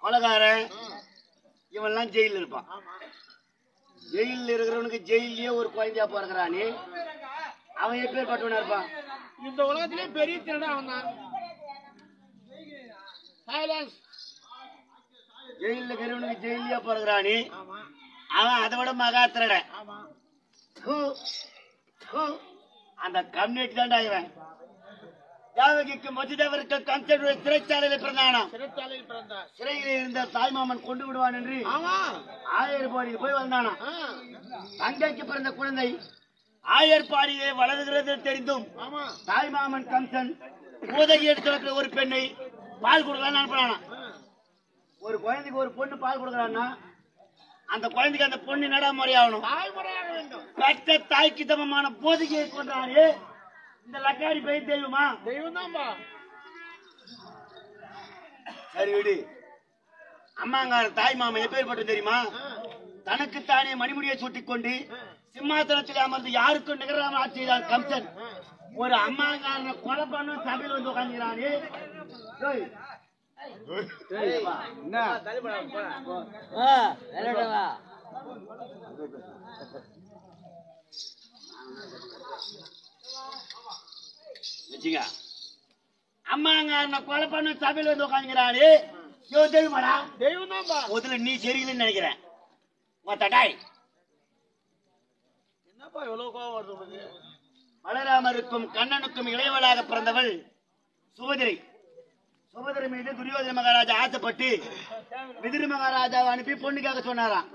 கொலைகாரன், இவன்லாம் ஜெயில இருப்பான். ஆமா. ஜெயில இருக்கிறவனுக்கு ஜெயிலே ஒரு குழந்தையா பிறகுறானே அவன் எப்பேற்பட்டவனா இருப்பான்? இந்த உலகத்திலே பெரிய திருடன் அவன் தான். சைலன்ஸ். ஜெயில இருக்கிறவனுக்கு ஜெயிலியா பிறகுறானே ஆமா அவன் அதை விட மகா திருடன். ஆமா. அந்த கம்யூனிட்டி தாண்டா இவன். தேவகிக்கு மதுதேவருக்கு கம்சனுடைய சிறைச்சாலையில் பிறந்தானாம். சிறைச்சாலையில் பிறந்தார். சிறையில் இருந்த தாய்மாமன் கொண்டு விடுவான் என்று ஆமா. 1000 போய் வந்தானா. தங்கைக்கு பிறந்த குழந்தை ஆயர்பாடியே வளர்கிறது தெரிந்தும் தாய் மாமன் கம்சன் பூதகி எடுத்து ஒரு பெண்ணை பால் கொடுக்கலான்னு அனுப்புறானா. ஒரு குழந்தைக்கு ஒரு பொண்ணு பால் கொடுக்கறான்னா அந்த குழந்தைக்கு அந்த பொண்ணு நடைமுறையாகணும். பெற்ற தாய்க்கு சமமான போதகியை கொண்டாரு இந்த லக்காடி போய் தெய்வமா? தெய்வம் தான்பா. சரி விடு. அம்மாங்கார தாய் மாமன் எப்பேற்பட்டு தெரியுமா? தனக்குத்தானே மணிமுடியை சூட்டிக் கொண்டு சிம்மாசனத்தில் அமர்ந்து யாருக்கும் நிகராம ஆட்சி செய்தார் கம்சன். ஒரு அம்மாங்காரனை கொலை பண்ண சபையில் வந்து உட்காந்துக்கிறானே. அம்மாங்காரனை கொலை பண்ண சபையில் வந்து உட்காந்துக்கிறானே. தெய்வமாடா? தெய்வம் தான்பா. முதல்ல நீ சரியில்லைன்னு நினைக்கிறேன். என்னப்பா எவ்வளவு கோவம் வருது? பலராமருக்கும் கண்ணனுக்கும் இளையவளாக பிறந்தவள் சுபதிரை. சுபதிரை மீது துரியோதன மகாராஜா ஆசைப்பட்டு விதிரி மகாராஜாவை அனுப்பி பொண்ணுக்காக சொன்னாராம்.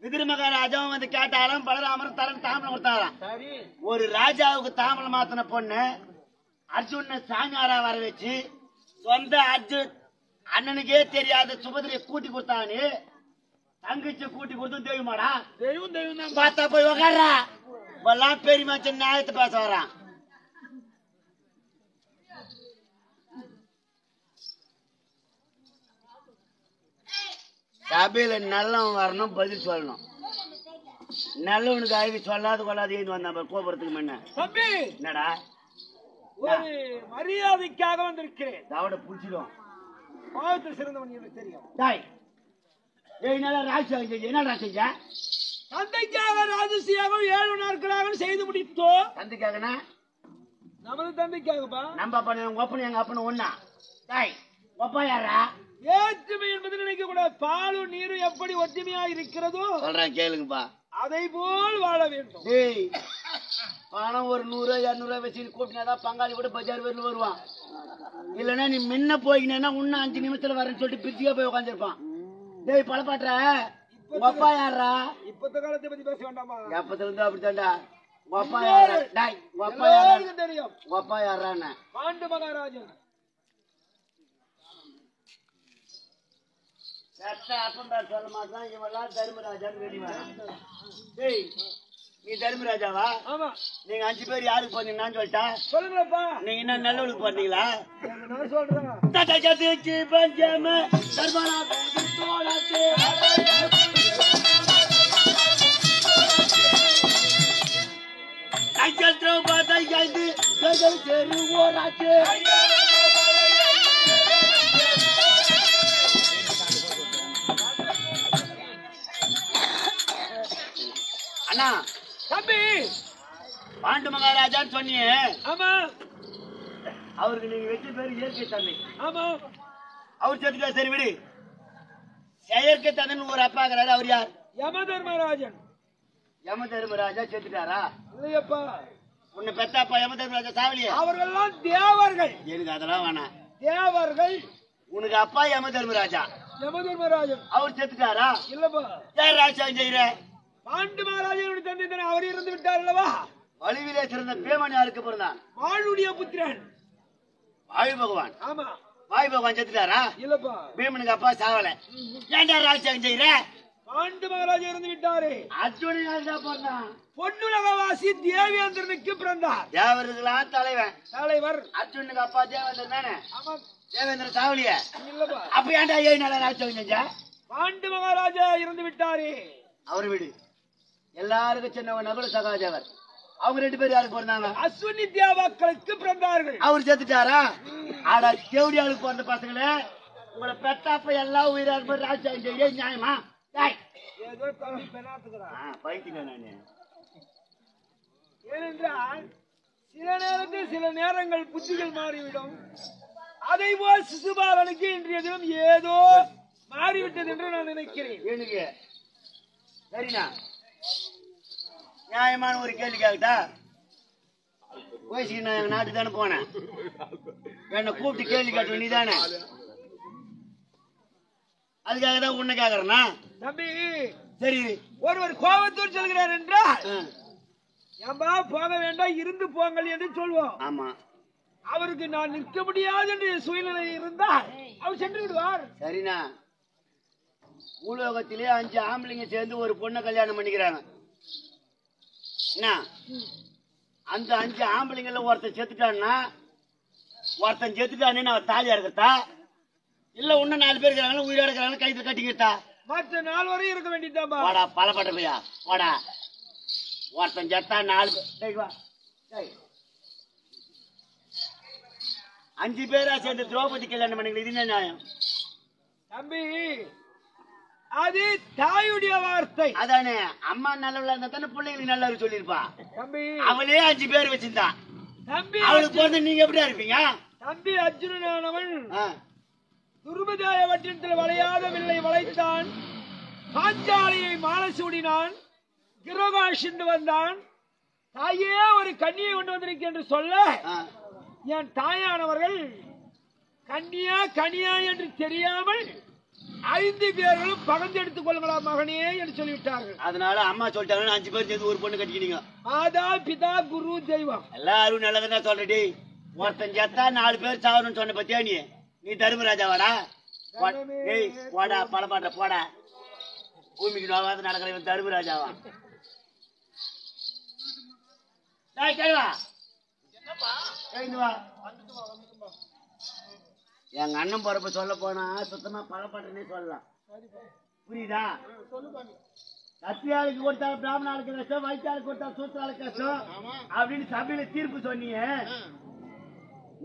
விதிரி மகாராஜாவும் வந்து கேட்டாலும் பலராமரும் தரன் தாமலம் கொடுத்தாராம். ஒரு ராஜாவுக்கு தாமலம் மாத்தின பொண்ணு அர்ஜுன சாமியாரா வர வச்சு சொந்த அர்ஜுன் அண்ணனுக்கே தெரியாத சுபதிரையை கூட்டி கொடுத்தானே. தங்கச்சி கூட்டி கொடுத்தும் தெரியுமாடா? தெய்வம் தெய்வம் தான். பார்த்தா போய் உக்காடுறா. இப்பெல்லாம் பெரியமாச்சு நியாயத்தை பேச வரான். சபையில நல்லவன் வரணும், பதில் சொல்லணும். நல்லவனுக்கு ஆய்வு சொல்லாது கொள்ளாது ஏன் வந்தான் கோபுரத்துக்கு முன்ன. தம்பி என்னடா? ஒரு மரியாதைக்காக வந்திருக்கிறேன். தவட புடிச்சிடும். பாவத்தில் சிறந்தவன் எனக்கு தெரியும். டாய் என்னடா ராஜா என்னடா செஞ்ச? தந்தைக்காக ராஜசியாகம் 7 நாட்களாக செய்து முடித்தோம். தந்தைக்காகனா? நமது தந்தைக்காகப்பா. நம்ம அப்பா உங்க அப்பனு எங்க அப்பனு ஒண்ணா? டாய் ஒப்பா யாரா? ஏற்றுமை என்பது நினைக்க கூடாது. பாலும் நீரும் எப்படி ஒற்றுமையா இருக்கிறதோ சொல்றேன் கேளுங்கப்பா. அதை போல் வாழ வேண்டும். டேய் பணம் ஒரு 100 200 வச்சு கூட்டினாதான் பங்காளி கூட பஜார் வரல வருவான். இல்லன்னா நீ முன்ன போயினா இன்னும் 5 நிமிஷத்துல வரேன்னு சொல்லிட்டு பிரிச்சியா போய் உட்காந்துருப்பான். டேய் பழப்பாட்டுற ஒப்பா யாரா? இப்பத்த காலத்தை பத்தி பேச வேண்டாமா? எப்பத்துல இருந்து அப்படித்தாண்டா. ஒப்பா யாரா? டாய் ஒப்பா யாரா? தெரியும். ஒப்பா யாரான்னு பாண்டு மகாராஜன் அப்பா சொல்ல மாட்டான். இவெல்லாம் தர்மராஜான்னு வெளிவரான். டேய் நீ தர்மராஜாவா? ஆமா. நீங்க 5 பேர் யாருக்கு போனீங்கன்னு சொல்லிட்டா சொல்லுங்களப்பா. நீங்க என்ன நல்லவனுக்கு போனீங்களா? நான் சொல்றேன். அண்ணா தம்பி பாண்டு மகாராஜான்னு சொன்னியே. ஆமா. அவருக்கு நீங்க வச்ச பேரு இயற்கை தந்தை. ஆமா. அவர் செத்துட்டா. சரி விடு. செயற்கை தந்தைன்னு ஒரு அப்பா இருக்கிறாரு. அவர் யார்? யம தர்மராஜன். யம தர்மராஜா செத்துட்டாரா? இல்லையப்பா. உன்னை பெத்த அப்பா யம தர்மராஜா சாவலியா? அவர்கள்லாம் தேவர்கள். எனக்கு அதெல்லாம் வேணாம். தேவர்கள். உனக்கு அப்பா யம தர்மராஜா. யம தர்மராஜன். அவர் செத்துட்டாரா? இல்லப்பா. யார் ராஜா செய்யற? பாண்டு மகாராஜனுடைய தந்தை தானே. அவர் இறந்து விட்டார் அல்லவா? வலிவிலே சிறந்த பேமன் யாருக்கு பிறந்தான்? வாளுடைய புத்திரன் வாயு பகவான். ஆமா. வாயு பகவான் செத்துட்டாரா? இல்லப்பா. பீமனுக்கு அப்பா சாவல. ஏன்டா ராஜாங்க செய்யற? பாண்டு மகாராஜா இறந்து விட்டாரு. அர்ஜுனன் பிறந்தான். பொன்னுலகவாசி தேவேந்திரனுக்கு பிறந்தார். தேவர்களாம் தலைவன் தலைவர். அர்ஜுனுக்கு அப்பா தேவேந்திரன் தானே. ஆமா. தேவேந்திரன் சாவலிய. இல்லப்பா. அப்ப ஏன்டா 7 நாளா ராஜாங்க செஞ்சா? பாண்டு மகாராஜா இறந்து விட்டாரு. அவர் வீடு எல்லாருக்கும் சின்னவன் நகுல சகாதேவர். அவங்க 2 பேரும் யாருக்கு பிறந்தாங்க? அஸ்வினி தேவாக்களுக்கு பிறந்தார்கள். அவர் செத்துட்டாரா? ஆடா தேவடியாளுக்கு பிறந்த பசங்களே, உங்களை பெத்தாப்ப எல்லாம் உயிரா இருப்பது ராஜாங்க செய்ய நியாயமா? ஏதோ தம்பி பெண்ணாத்துக்கிறான். பைத்தியம் நானு. ஏனென்றால் சில நேரத்தில் சில நேரங்கள் புத்திகள் மாறிவிடும். அதை போல் சிசுபாலனுக்கு இன்றைய தினம் ஏதோ மாறிவிட்டது என்று நான் நினைக்கிறேன். எனக்கு சரிண்ணா நியாயமான ஒரு கேள்வி கேட்டா, வயசுக்கு நான் எங்க நாட்டுக்கு தானே போனேன். என்ன கூப்பிட்டு கேள்வி கேட்ட நீ தானே. அதுக்காக தான் உன்னை கேக்குறேன்னா. தம்பி சரி ஒருவர் கோபத்தூர் சொல்கிறார் என்றால் ஏம்பா போக வேண்டாம் இருந்து போங்கள் என்று சொல்வோம். ஆமா, அவருக்கு நான் நிற்க முடியாது என்று சூழ்நிலை இருந்தால் அவர் சென்று விடுவார். சரிண்ணா. பூலோகத்திலே 5 ஆம்பளைங்க சேர்ந்து ஒரு பொண்ணை கல்யாணம் பண்ணிக்கிறாங்க. என்ன, அந்த 5 ஆம்பளைங்கள ஒருத்தன் செத்துட்டான்னா, ஒருத்தன் செத்துட்டானே நான் தாலியா இருக்கட்டா, இல்ல இன்னும் 4 பேர் இருக்கிறாங்க உயிரோட இருக்கிறாங்க கைத்துல கட்டிக்கிட்டா? மற்ற நாள் வரையும் இருக்க வேண்டியதாம்பா. வாடா பலப்பட்ட பையா வாடா. ஒருத்தன் செத்தா 4 பேர், 5 பேரா சேர்ந்து திரௌபதி கல்யாணம் பண்ணிக்கலாம். இது என்ன நியாயம் தம்பி? அது தாயுடைய வார்த்தை. அதானே, அம்மா நல்லவளா இருந்தா தானே பிள்ளைங்களுக்கு நல்லது சொல்லிருப்பா. தம்பி அவளே 5 பேர் வச்சிருந்தான். தம்பி அவளுக்கு வந்து நீங்க எப்படியா இருப்பீங்க? தம்பி அர்ஜுனனானவன் துருபதாய வட்டத்தில் வளையாத வில்லை வளைத்தான், பாஞ்சாலியை மாலை சூடினான், கிரோகாஷ் என்று வந்தான். தாயே ஒரு கன்னியை கொண்டு வந்திருக்க என்று சொல்ல, என் தாயானவர்கள் கன்னியா கனியா என்று தெரியாமல் 5 பேர்களும் பகந்தெடுத்துக் கொள்ளுங்களா மகனே என்று சொல்லிவிட்டார்கள். அதனால அம்மா சொல்லிட்டாங்க 5 பேர் சேர்ந்து ஒரு பொண்ணு கட்டிக்கினீங்க. மாதா பிதா குரு தெய்வம் எல்லாரும் நல்லதுதான் சொல்றடி. ஒருத்தன் செத்தா 4 பேர் சாவணும்னு சொன்ன பத்தியா நீ தர்மராஜாவாடா? போடா பலப்பாட்ட போடா. பூமிக்கு நோவாத நடக்கிற இவன் தர்மராஜாவா? எங்க அண்ணன் பொறப்ப சொல்ல போனா சுத்தமா பலப்பாட்டனே சொல்லலாம். புரியுதா? சத்தியாளுக்கு கொடுத்தா பிராமணாளுக்கு கஷ்டம், வைத்தாளுக்கு கொடுத்தா சூத்திராளுக்கு கஷ்டம் அப்படின்னு சபையில தீர்ப்பு சொன்னீங்க.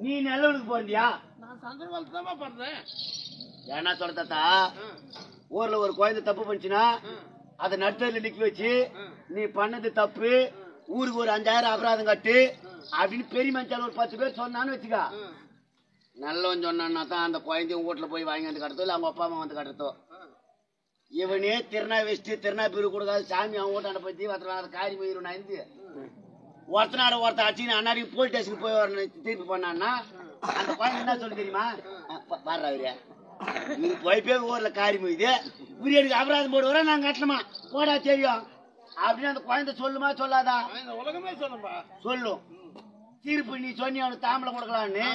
நீ நல்லவனுக்கு போறியா? ஏன்னா சொல்றதா, ஊர்ல ஒரு குழந்தை தப்பு பண்ணுச்சுன்னா அதை நடுத்தரில் நிக்க வச்சு நீ பண்ணது தப்பு, ஊருக்கு ஒரு 5000 அபராதம் கட்டு அப்படின்னு பெரிய மனுஷால ஒரு 10 பேர் சொன்னான்னு வச்சுக்கா. நல்லவன் சொன்னான்னா தான் அந்த குழந்தையும் வீட்டுல போய் வாங்கி வந்து கட்டுறதோ இல்ல அவங்க அப்பா அம்மா வந்து கட்டுறதோ. இவனே திருநா வச்சுட்டு திருநா பிரிவு கொடுக்காது சாமி அவன் வீட்டாண்ட பத்தி ஒருத்தனால காரி போயிடும். நான் இருந்து ஒருத்தனாட ஒருத்த அடிச்சு அண்ணாடி போலீஸ் ஸ்டேஷனுக்கு போய் வரணும் திருப்பி பண்ணான்னா அந்த குழந்தை என்ன சொல்லி தெரியுமா? பாரு அவரு இது போய் போய் ஊர்ல காரி போயுது உரியனுக்கு அபராதம் போடுவாரா நாங்க கட்டணுமா போடா தெரியும் அப்படின்னு அந்த குழந்தை சொல்லுமா சொல்லாதா? உலகமே சொல்லும்பா சொல்லும். தீர்ப்பு நீ சொன்னி அவனுக்கு தாம்பளம் கொடுக்கலான்னு.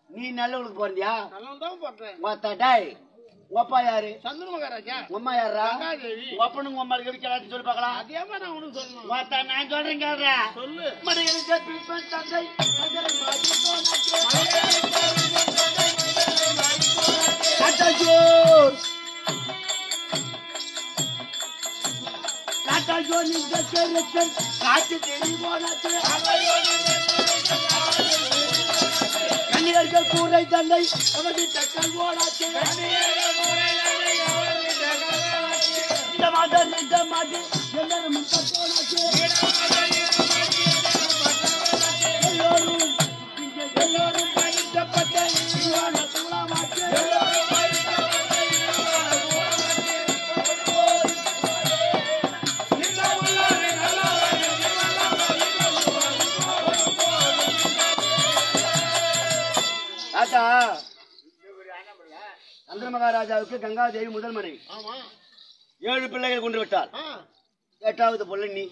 நீ நல்லவனுக்கு போறியா? டாய் ஒப்பா யாரு? சந்திர மகாராஜா. உம்மா யாரா? ஒப்பனுங்க உம்மாளுக்கு எப்படி கேளாச்சு சொல்லி பாக்கலாம். அதே மாதிரி நான் உனக்கு சொல்லணும். நான் சொல்றேன் கேள்றா சொல்லு. கண்ணியர்கள் கூரை தந்தை அவர்கிட்ட கல்வோடாச்சு. இந்த மாதம் இந்த மாதம் எல்லாரும் எல்லோரும் எல்லோரும் படிக்கப்பட்ட சந்திர மகாராஜாவுக்கு கங்காதேவி முதல் மனைவி. 7 பிள்ளைகள் கொண்டு விட்டார். 8வது பிள்ளை நீ.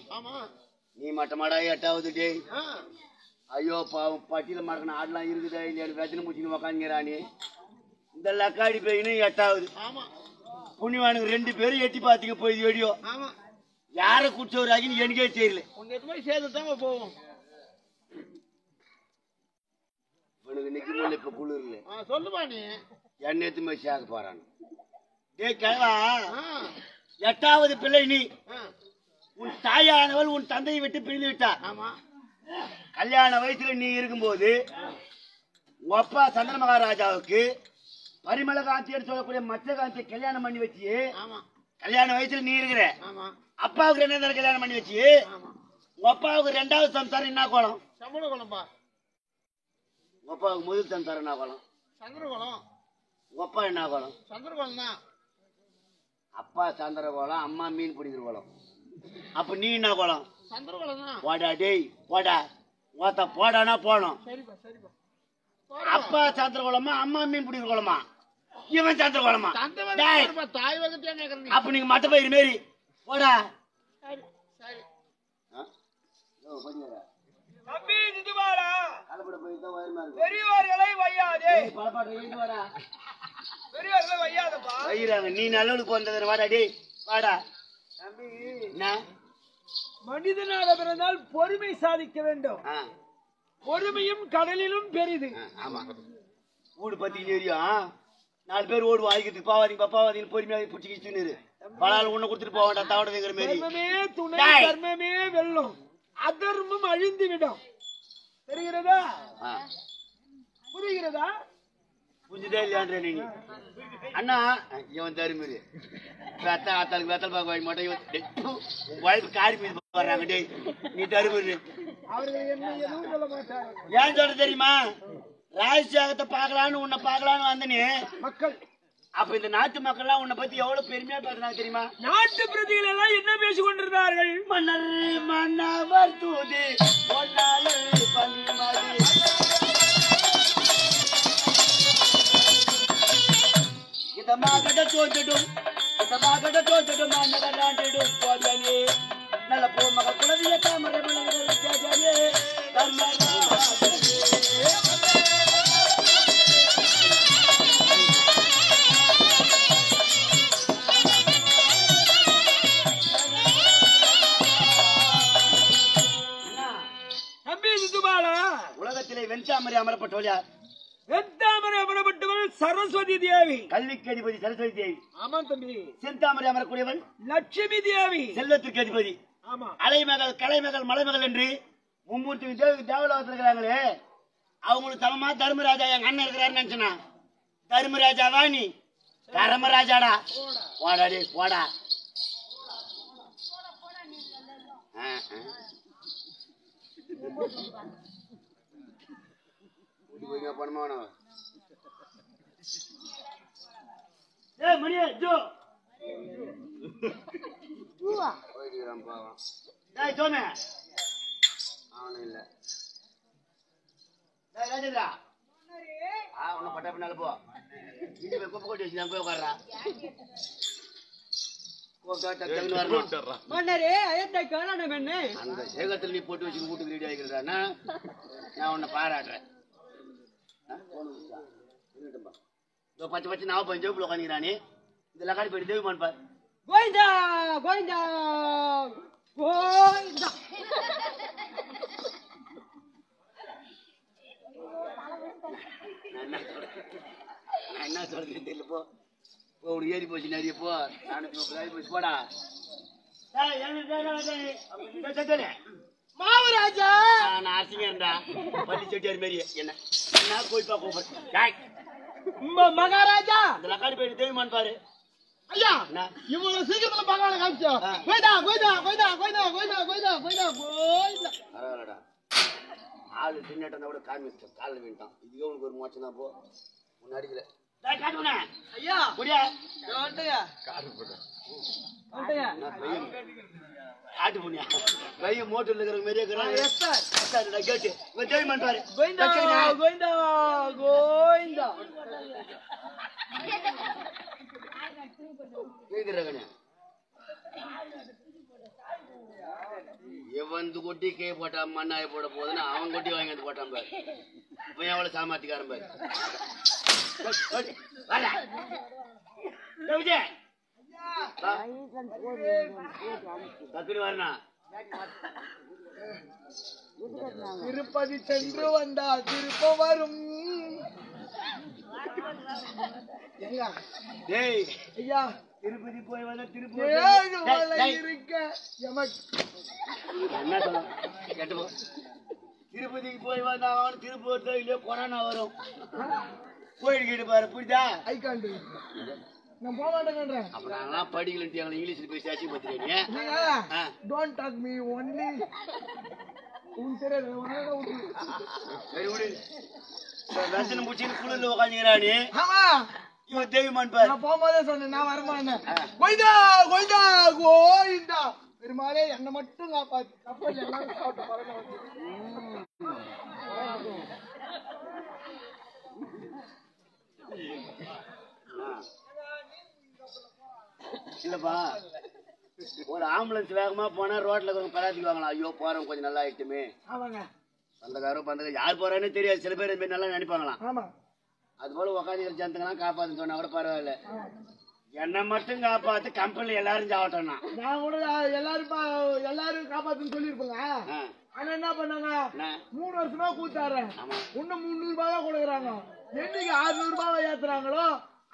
நீ மட்டமாடா 8வது டே. ஐயோ பாவம் பட்டியல மறக்கணும் ஆடெல்லாம் இருக்குதா இல்லையா வெத்தனை பூச்சின்னு உக்காந்துங்கிறானே. இந்த லக்காடி பையனும் 8வது. புண்ணியவானுக்கு 2 பேரும் எட்டி பாத்தீங்க போய் வெடியோ. யார குடிச்சவராகின்னு எனக்கே தெரியல. சேர்ந்துதான் போவோம். இவனுக்கு நிக்க இப்ப குளிர்ல சொல்லுமா நீ என்ன எத்து போய் சேர்க்க போறான். டே கிழவா 8வது பிள்ளை நீ. உன் தாயானவள் உன் தந்தையை விட்டு பிரிந்து விட்டார். கல்யாண வயசுல நீ இருக்கும்போது உங்க அப்பா சந்திர மகாராஜாவுக்கு பரிமளகாந்தின்னு சொல்லக்கூடிய மச்சகாந்தியை கல்யாணம் பண்ணி வச்சு கல்யாண வயசுல நீ இருக்கிற. அப்பாவுக்கு 2 கல்யாணம் பண்ணி வச்சு உங்க அப்பாவுக்கு 2வது சம்சாரம் என்ன கோலம்? சம்பள குளம்பா. உங்க அப்பாவுக்கு முதல் சம்சாரம் என்ன கோலம்? சந்திரகுளம். உங்க அப்பா என்ன கோலம்? சந்திரகுளம் தான். அப்பா சந்திர கோலம், அம்மா மீன் பிடிக்கிற கோலம். அப்ப நீ என்ன கோலம்? சந்திரகுளம் தான். போடா டேய் போடா ஓத்த போடானா போனோம். சரிப்பா சரிப்பா. அப்பா சந்திர கோலமா அம்மா மீன் பிடிக்கிற கோலமா? இவன் சந்திர கோலமா? தாய் வகத்தையா. அப்ப நீங்க மட்ட பயிர் மாரி போடா. தம்பி இதுவாடா கலப்பட போய் தான் வயிறுமா இருக்கு. பெரியவர்களை வையாதே பலப்பாடு எழுந்து வாடா. பெரியவர்களை வையாதப்பா வயிறாங்க நீ நல்லவனுக்கு போனது வாடா டேய் வாடா. தம்பி என்ன? மனிதனாக பிறந்தால் பொறுமை சாதிக்க வேண்டும். பொறுமையும் கடலிலும் பெரிது. ஆமா வீடு பத்தி தெரியும். 4 பேர் ஓடுவோம் அழிக்கிறதுக்கு பாவாதீங்க பாப்பாவாதீங்க பொறுமையாக பிடிச்சி கிச்சுன்னு பலால் உன்னை கொடுத்துட்டு போக வேண்டாம் தவட வைக்கிற மாதிரி. தர்மமே துணை தர்மமே வெல்லும் அதர்மம் அழிந்து விடும். தெரிகிறதா? புரிகிறதா? புரிஞ்சுதே இல்லையான்ற நீ அண்ணா இவன் தருமாரி ஆத்தாளுக்கு வெத்தல் பாக்க வாங்கி மாட்டேன் உன் வாய்ப்பு காரி மீது வர்றாங்க டேய் நீ தருமாரி அவர்கள் என்ன எதுவும் சொல்ல மாட்டாங்க. ஏன் சொல்ற தெரியுமா? ராஜ்யாகத்தை பாக்கலான்னு உன்னை பாக்கலான்னு வந்தனே மக்கள். அப்ப இந்த நாட்டு மக்கள் எல்லாம் உன்னை பத்தி எவ்வளவு பெருமையா பேசுறாங்க தெரியுமா? நாட்டு பிரதிகள் எல்லாம் என்ன பேசிக் கொண்டிருந்தார்கள்? மன்னர் மன்னவர் தூது பொன்னாளர் பணிமதி இந்த மாகட தோற்றிடும் மன்னவர் ஆண்டிடும் போதே நல்ல பூமக குலவிய தாமரை மலர்கள் கேஜரே தர்மராஜரே உலகத்திலே வெண்சாமரை அமரப்பட்டவள் யார்? வெண்தாமரை அமரப்பட்டவள் சரஸ்வதி தேவி. கல்விக்கு அதிபதி சரஸ்வதி தேவி. ஆமா தம்பி. செந்தாமரை அமரக்கூடியவள் லட்சுமி தேவி. செல்வத்திற்கு அதிபதி. ஆமா. அலைமகள் கலைமகள் மலைமகள் என்று மும்மூர்த்தி தேவலோகத்தில் இருக்கிறாங்களே அவங்களுக்கு சமமா தர்மராஜா எங்க அண்ணன் இருக்கிறாருன்னு நினைச்சனா? தர்மராஜாவா நீ? தர்மராஜாடா போடாடே போடா. பட்ட பின்னால போ குப்பை கொட்டி வச்சு போய் உட்கார்றா. அந்த சேகத்தில் நீ போட்டு வச்சு வீட்டுக்கு ரெடி ஆகிக்கிறா நான் உன்னை பாராட்டுறேன். பச்சை பச்சை நான் போய் ஜோப்புல உட்காந்துக்கிறானே இந்த லக்காடி போயிட்டு தேவிமான் பாரு. கோவிந்தா கோவிந்தா கோவிந்தா நான் என்ன சொல்றேன் தெரியல. போ ஒரு ஏறி போச்சு நிறைய போ 430 போச்சு போடா. மாவராஜா நான் அசிங்கண்டா பள்ளி செட்டியார் மாரி என்ன என்ன கோயிப்பா கூப்பிடுறேன் மகாராஜா இந்த லக்காடி போயிட்டு தேவிமான் பாரு. ஐயா இவ்வளவு சீக்கிரத்துல பகவான காமிச்சா கோயிந்தா கோயிந்தா கோயிந்தா கோயிந்தா கோயிந்தா கோயிந்தா கோயிந்தா கோயிந்தா பரவாயில்லடா ஆளு சின்னட்டா கூட காமிச்சு காலில் வீண்டான். இதுவே உனக்கு ஒரு மோச்சம் தான். போ உன்னை அடிக்கல ஐயா முடியா ஆட்டு புண்ணியா பையன் மோட்டர்ல இருக்கிற மாதிரியே இருக்கிறான். கேட்டு தேவிமான் பாரு. கோயிந்தா கோயிந்தா கோயிந்தா எவந்து கொட்டி கே போட்டான் மண்ணாய போட போதுன்னா அவன் கொட்டி வாங்கி வந்து போட்டான் பாரு. இவன் எவ்வளவு சாமாத்திக்காரன் பாரு. விஜய் தத்துனி வரனா திருப்பதி சென்று வந்தா திருப்ப வரும். டேய் ஐயா திருப்பதி போய் வந்தா திருப்பதி இருக்க என்ன சொல்ல கேட்டு போ. திருப்பதிக்கு போய் வந்தா அவன் திருப்பூர் இல்லையோ கொரோனா வரும். போயிட்டு பாரு புரியுதா? ஐகாண்டு நான் போக மாட்டேங்கன்றேன். அப்ப நாங்களாம் படிக்கலன்ட்டு எங்களை இங்கிலீஷ்ல பேசி ஆச்சு பத்திரிக்கீங்க. டோன்ட் டாக் மீ ஒன்லி உன் தெரியாது சரி விடு. ரசனை முடிச்சுன்னு குளிர்ல உட்காந்துக்கிறானே. ஆமா இவன் தேவிமான் பாரு. நான் போகும்போதே சொன்னேன் நான் வரமாட்டேன். கோயிந்தா கோயிந்தா கோயிந்தா பெருமாளே என்ன மட்டும் காப்பாத்து. கப்பல் எல்லாரும் சாப்பிட்டு பரவாயில்ல. இல்லப்பா ஒரு ஆம்புலன்ஸ் வேகமா போனா ரோட்ல கொஞ்சம் பராத்திக்குவாங்களா, ஐயோ போறோம் கொஞ்சம் நல்லா ஆயிட்டுமே. ஆமாங்க. பந்தக்காரோ யார் போறான்னு தெரியாது, சில பேர் இந்த மாதிரி நல்லா நினைப்பாங்களாம். ஆமா. அது போல உக்காந்து ஜனத்துக்கெல்லாம் காப்பாத்துன்னு சொன்னா கூட பரவாயில்ல, என்ன மட்டும் காப்பாத்து கம்பெனில எல்லாரும் சாவட்டோம்னா நான் கூட எல்லாரும் காப்பாத்துன்னு சொல்லிருப்பேங்க. ஆனா என்ன பண்ணாங்க, 3 வருஷமா கூத்தாடுறேன், இன்னும் 300 ரூபாய் தான் கொடுக்குறாங்க. என்னைக்கு 600 ரூபாய் ஏத்துறாங்களோ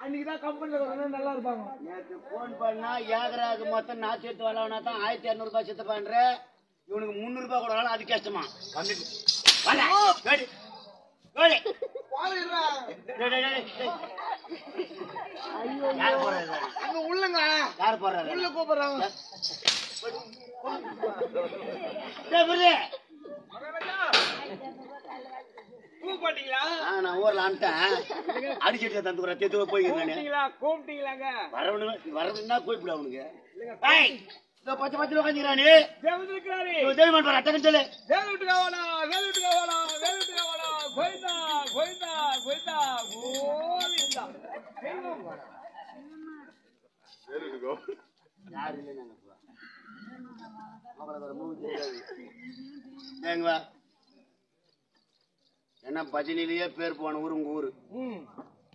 அன்னைக்குதான் கம்பெனில நல்லா இருப்பாங்க. நேற்று போன் பண்ணா ஏகராக்கு மொத்தம் நான் சேர்த்து வரலன்னா தான் 1200 ரூபாய் சேர்த்து பண்ற, இவனுக்கு 300 ரூபாய் கொடுக்கலாம், அது கஷ்டமா உள்ளங்க யார் போடுறாங்க, உள்ள கூப்பிடுறாங்க. நான் ஊர்ல அனுப்பிட்டேன், அடிச்சுட்டு தந்துக்குறேன், தெத்துவ கூப்பிட்டீங்களாங்க வரணும்னா கூப்பிடு அவனுக்கு. பச்சை பச்சை உட்காந்துக்கிறானே தேவந்திருக்கிறாரே தெய்வம் பாரு அட்டகன் சொல்லு. வேலுட்டுக்காவலா வேலுட்டுக்காவலா வேலுட்டுக்காவலா கோயிந்தா கோயிந்தா கோயிந்தா கோவிந்தா யாரு இல்லை நாங்க ஏங்க என்ன பஜனிலேயே பேர் போன ஊர் உங்க ஊரு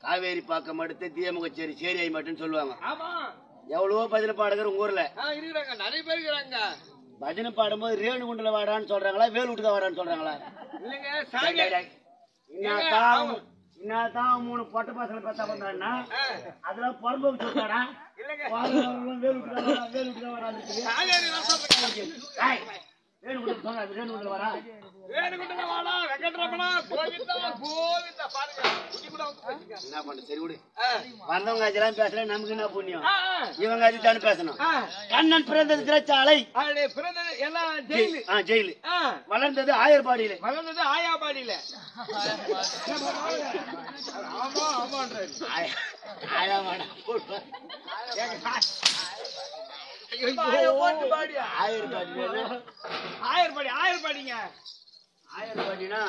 காவேரி பாக்கம் அடுத்து தீயமுகச்சேரி சேரியாய் மட்டும் சொல்லுவாங்க. ஆமா எவ்வளவோ பஜனை பாடகர் உங்க ஊர்ல இருக்கிறாங்க, நிறைய பேர் இருக்கிறாங்க. பஜனை பாடும்போது ரேணுகுண்டல வாடான்னு சொல்றாங்களா, வேலுட்டுக்கா வாடான்னு சொல்றாங்களா? இன்னதான் 3 பொட்ட பசங்களை பார்த்தா பண்றான்னா அதெல்லாம் புறம்போக்கு சொல்றாடா. வேலுட்டுக்கா வாடான்னு ரேணுகுண்டல வரா என்ன பண்ண சரி விடு. வந்தவங்க அதெல்லாம் பேசல, நமக்கு என்ன புண்ணியம், இவங்க அதுதானே பேசணும். கண்ணன் பிறந்தது திரைச்சாலை, ஜெயிலு. வளர்ந்தது ஆயர்பாடியில. ஆயர்பாடினா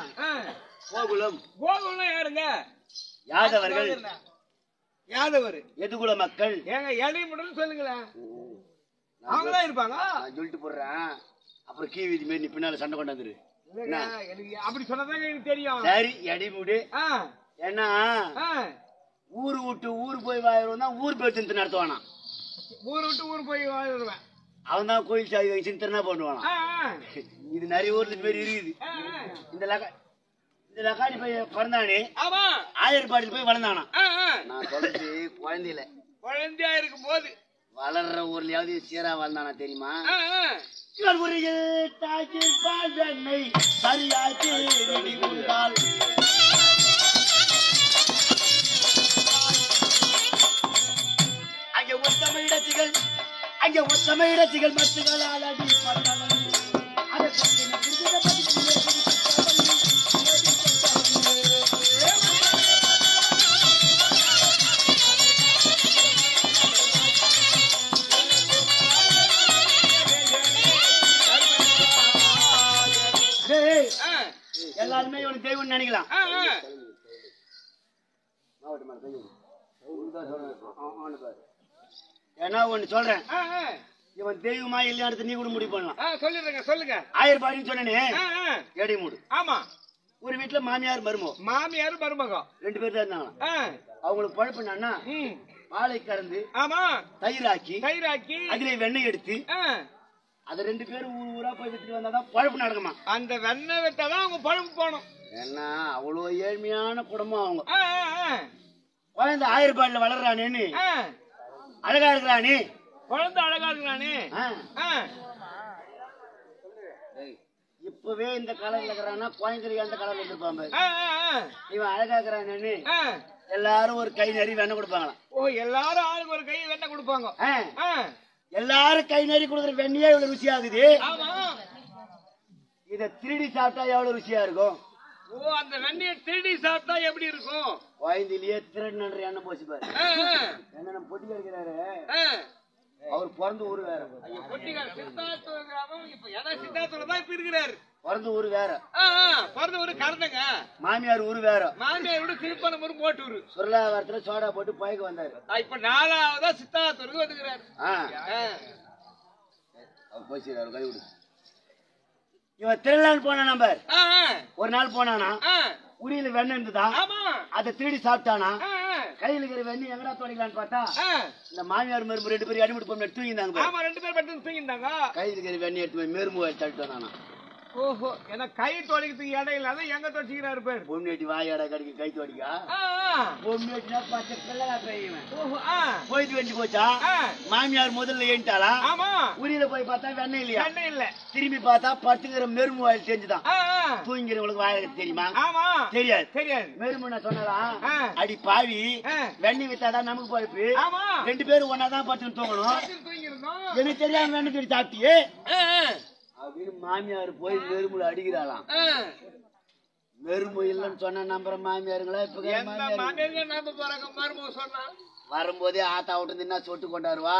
கோகுலம். யாருங்க? யாதவர் எதுகுல மக்கள். ஏங்க எடை மட்டும் சொல்லுங்களேன், அவங்கதான் இருப்பாங்க. நான் சொல்லிட்டு போடுறேன், அப்புறம் கீ வீதி மாரி நீ பின்னால சண்டை கொண்டாந்துரு. எனக்கு அப்படி சொன்னதாங்க எனக்கு தெரியும். சரி எடிமுடி. ஏன்னா ஊரு விட்டு ஊரு போய் வாயிரும் தான் ஊர் போய் தின்னு நடத்துவானா. ஊர் விட்டு ஊர் போய் வாயிடுவேன், அவன் தான் கோயில் சாவி வாங்கி சின்ன பண்ணுவானா. இது நிறைய ஊர்ல பேர் இருக்குது. இந்த லக்காடி போய் பிறந்தானே ஆயர்பாடியில் போய் வளர்ந்தானா. நான் சொல்றது குழந்தையா இருக்கும் போது வளர்ற ஊர்லயாவது சீரா வளர்ந்தானா தெரியுமா? சரியாச்சு அங்கே ஒத்தமை இடச்சிகள் மத்துகளால் அடிப்பட்டவன் எல்லாருமே இவனுக்கு தெய்வம் நினைக்கலாம். ஏன்னா ஒண்ணு சொல்றேன், இவன் தெய்வமா இல்லையான்னு நீ கூட முடிவு பண்ணலாம். சொல்லுங்க. ஆயர்பாடின்னு சொன்னே எடை மூடு. ஆமா, ஒரு வீட்டுல மாமியார் மருமகம் 2 பேர் தான் இருந்தாங்களா. அவங்களுக்கு பழப்பு என்னன்னா பாலை கறந்து தயிராக்கி அதிலே வெண்ணெய் எடுத்து அது 2 பேரும் ஊரா போய் விட்டுட்டு வந்தாதான் பழப்பு நடக்குமா. அந்த வெண்ணெய் விட்டாதான் அவங்க பழப்பு போனோம். ஏன்னா அவ்வளவு ஏழ்மையான குடும்பம் அவங்க. குழந்தை ஆயர்பாடியில வளர்றானேன்னு அழகா இருக்கிறானே, குழந்தை அழகா இருக்கிறானே. இப்பவே இந்த கலர்ல இருக்கிறான்னா குழந்தைக்கு அந்த கலர்ல இருப்பாங்க. இவன் அழகா இருக்கிறானேன்னு எல்லாரும் ஒரு கை நிறைய வெண்ணெய் கொடுப்பாங்களாம். எல்லாரும் ஆளுக்கு ஒரு கை வெண்ணெய் கொடுப்பாங்க. எல்லாரும் கை நிறைய கொடுக்குற வெண்ணையே இவ்வளவு ருசியா இருக்குது. இத திருடி சாப்பிட்டா எவ்வளவு ருசியா இருக்கும். அந்த வெண்ணையை திருடி சாப்பிட்டா எப்படி இருக்கும்? குழந்தையிலேயே திருடு நன்றி எண்ணெய் போச்சு பாரு. என்ன நம்ம பொட்டி இருக்கிறாரு, அவர் பிறந்த ஊரு வேற. பிறந்த ஊரு வேற, பிறந்த ஊரு கறந்துங்க. மாமியார் ஊரு வேற. மாமியார் திருப்பணம் ஊரு போட்டூர் சுரலாவரத்துல சோடா போட்டு பழக்க வந்தாரு. இப்ப 4ஆவதா சித்தாத்தூருக்கு வந்துக்கிறாரு. அவர் போய் சரி அவர் கை விடு. இவன் திருவிழான்னு போனா நம்பர் ஒரு நாள் போனானா உரியில வெண்ணெய் இருந்ததா அதை திருடி சாப்பிட்டானா கையில இருக்கிற வெண்ணெய் எங்கடா தொடங்கலான்னு பார்த்தா இந்த மாமியார் மரும்பு 2 பேரும் அடிமட்டு போன தூங்கிருந்தாங்க. கையில இருக்கிற வெண்ணெய் எடுத்து போய் மேரும்பு தட்டு வந்தானா. ஓஹோ ஏன்னா கை தொடைக்கிறதுக்கு இடம் இல்லாத எங்க தொடிக்கிறாரு பேர் பொண்ணேட்டி வாயாடா கடிக்க கை தொடிக்கா பொண்ணேட்டினா பச்சை பிள்ளை போயிட்டு வெண்ணி போச்சா மாமியார் முதல்ல ஏன்ட்டாளா உரியில போய் பார்த்தா வெண்ணெய் இல்லையா இல்ல திரும்பி பார்த்தா பத்துக்கிற மெரும்பு வாயில் தெரிஞ்சுதான் தூங்கிறவங்களுக்கு வாயில தெரியுமா தெரியாது மெரும்பு நான் சொன்னலாம் அடி பாவி வெண்ணெய் வித்தாதான் நமக்கு பழப்பு 2 பேரும் ஒன்னாதான் பத்து தூங்கணும் எனக்கு தெரியாம வெண்ணெய் தேடி சாப்பிட்டியே அப்படின்னு மாமியார் போய் மெரும்புல அடிக்கிறாளாம். மெரும்பு இல்லன்னு சொன்ன நம்புற மாமியாருங்களா இப்ப வரும்போதே ஆத்தா விட்டு என்ன சொட்டு கொண்டாருவா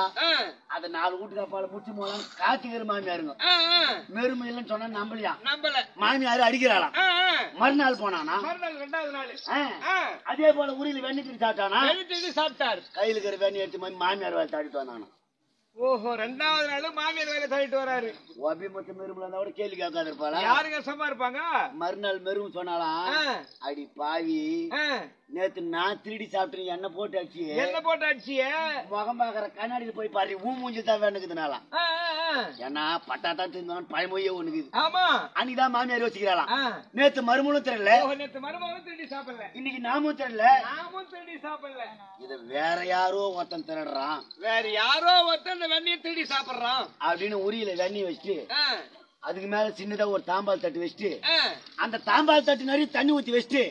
அத 4 வீட்டுக்கு அப்பால முச்சு போலாம் காத்துக்கிற மாமியாருங்க. மெரும்பு இல்லன்னு சொன்னா நம்பலையா மாமியாரு அடிக்கிறாளாம். மறுநாள் போனானா அதே போல உரியில வெண்ணி திரி சாப்பிட்டானா சாப்பிட்டாரு கையில இருக்கிற வெண்ணி எடுத்து போய் மாமியார் வேலை தாடிட்டு வந்தானா. ஓஹோ 2வது நாள் மாமியார் வேலை தள்ளிட்டு வராரு. ஒபி மொத்த மெரும்புல இருந்தா கூட கேள்வி கேட்காத இருப்பாளா யாரு கஷ்டமா இருப்பாங்க. மறுநாள் மெரும்பு சொன்னாலாம் அடி பாவி நேத்து நான் திருடி சாப்பிட்டு என்ன போட்டு அடிச்சிய முகம் பாக்குற கண்ணாடியில போய் பாரு மூஞ்சி தான் வேணுக்குதுனாலாம். ஏன்னா பட்டா தான் திருந்தாலும் பழமொழியே ஒண்ணுக்குது. அன்னைக்குதான் மாமியார் யோசிக்கிறாளாம் நேத்து மருமனும் தெரியல இன்னைக்கு நாமும் தெரியல இத வேற யாரோ ஒருத்தன் திருடுறான் வெண்ணியை திருடி சாப்பிடுறான் அப்படின்னு உரியில வெண்ணி வச்சுட்டு அதுக்கு மேல சின்னதா ஒரு தாம்பால் தட்டு வச்சுட்டு அந்த தாம்பால் தட்டு நிறைய தண்ணி ஊத்தி வச்சுட்டு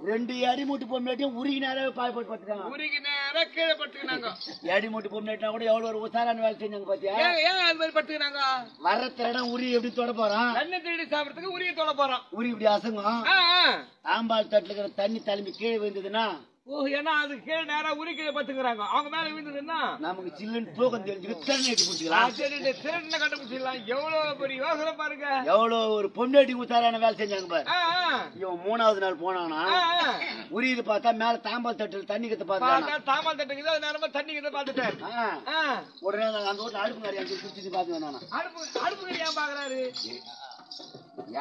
2 அடிமூட்டு பொம்மையாட்டியும் உருகி நேரம் பாய் போட்டு பத்துக்காங்க. உருகி நேரம் கீழே பட்டுக்கினாங்க. அடிமூட்டு பொம்மையாட்டினா கூட எவ்வளவு ஒரு உசாரான வேலை செஞ்சாங்க பாத்தியா. ஏன் அது மாதிரி பட்டுக்கினாங்க. வர்ற திரடம் உரி எப்படி தொட போறான் தண்ணி திருடி சாப்பிடறதுக்கு உரிய தொட போறான். உரி இப்படி அசங்கும் தாம்பால் தட்டுல இருக்கிற தண்ணி தலைமை கீழே விழுந்ததுன்னா ஏன்னா அது கீழே நேரம் உரி கீழே பத்துக்கிறாங்க. அவங்க மேல விழுந்ததுன்னா நமக்கு சில்லுன்னு தூக்கம் தெரிஞ்சுக்க திறனை எட்டி பிடிச்சிக்கலாம். திறனை கண்டுபிடிச்சிடலாம். எவ்வளவு பெரிய யோசனை பாருங்க. எவ்வளவு ஒரு பொம்மையாட்டி உசாரான வேலை செஞ்சாங்க பாரு. இவன் 3வது நாள் போனானா உரியுது பார்த்தா மேல தாம்பால் தட்டுல தண்ணி கத்த பாத்து தாம்பால் தட்டுக்குது அது நேரமா தண்ணி கத்த பாத்துட்டாரு. உடனே அந்த வீட்டுல அடுப்பு கறி அஞ்சு சுத்தி பாத்து வந்தானா. அடுப்பு கறி ஏன் பாக்குறாரு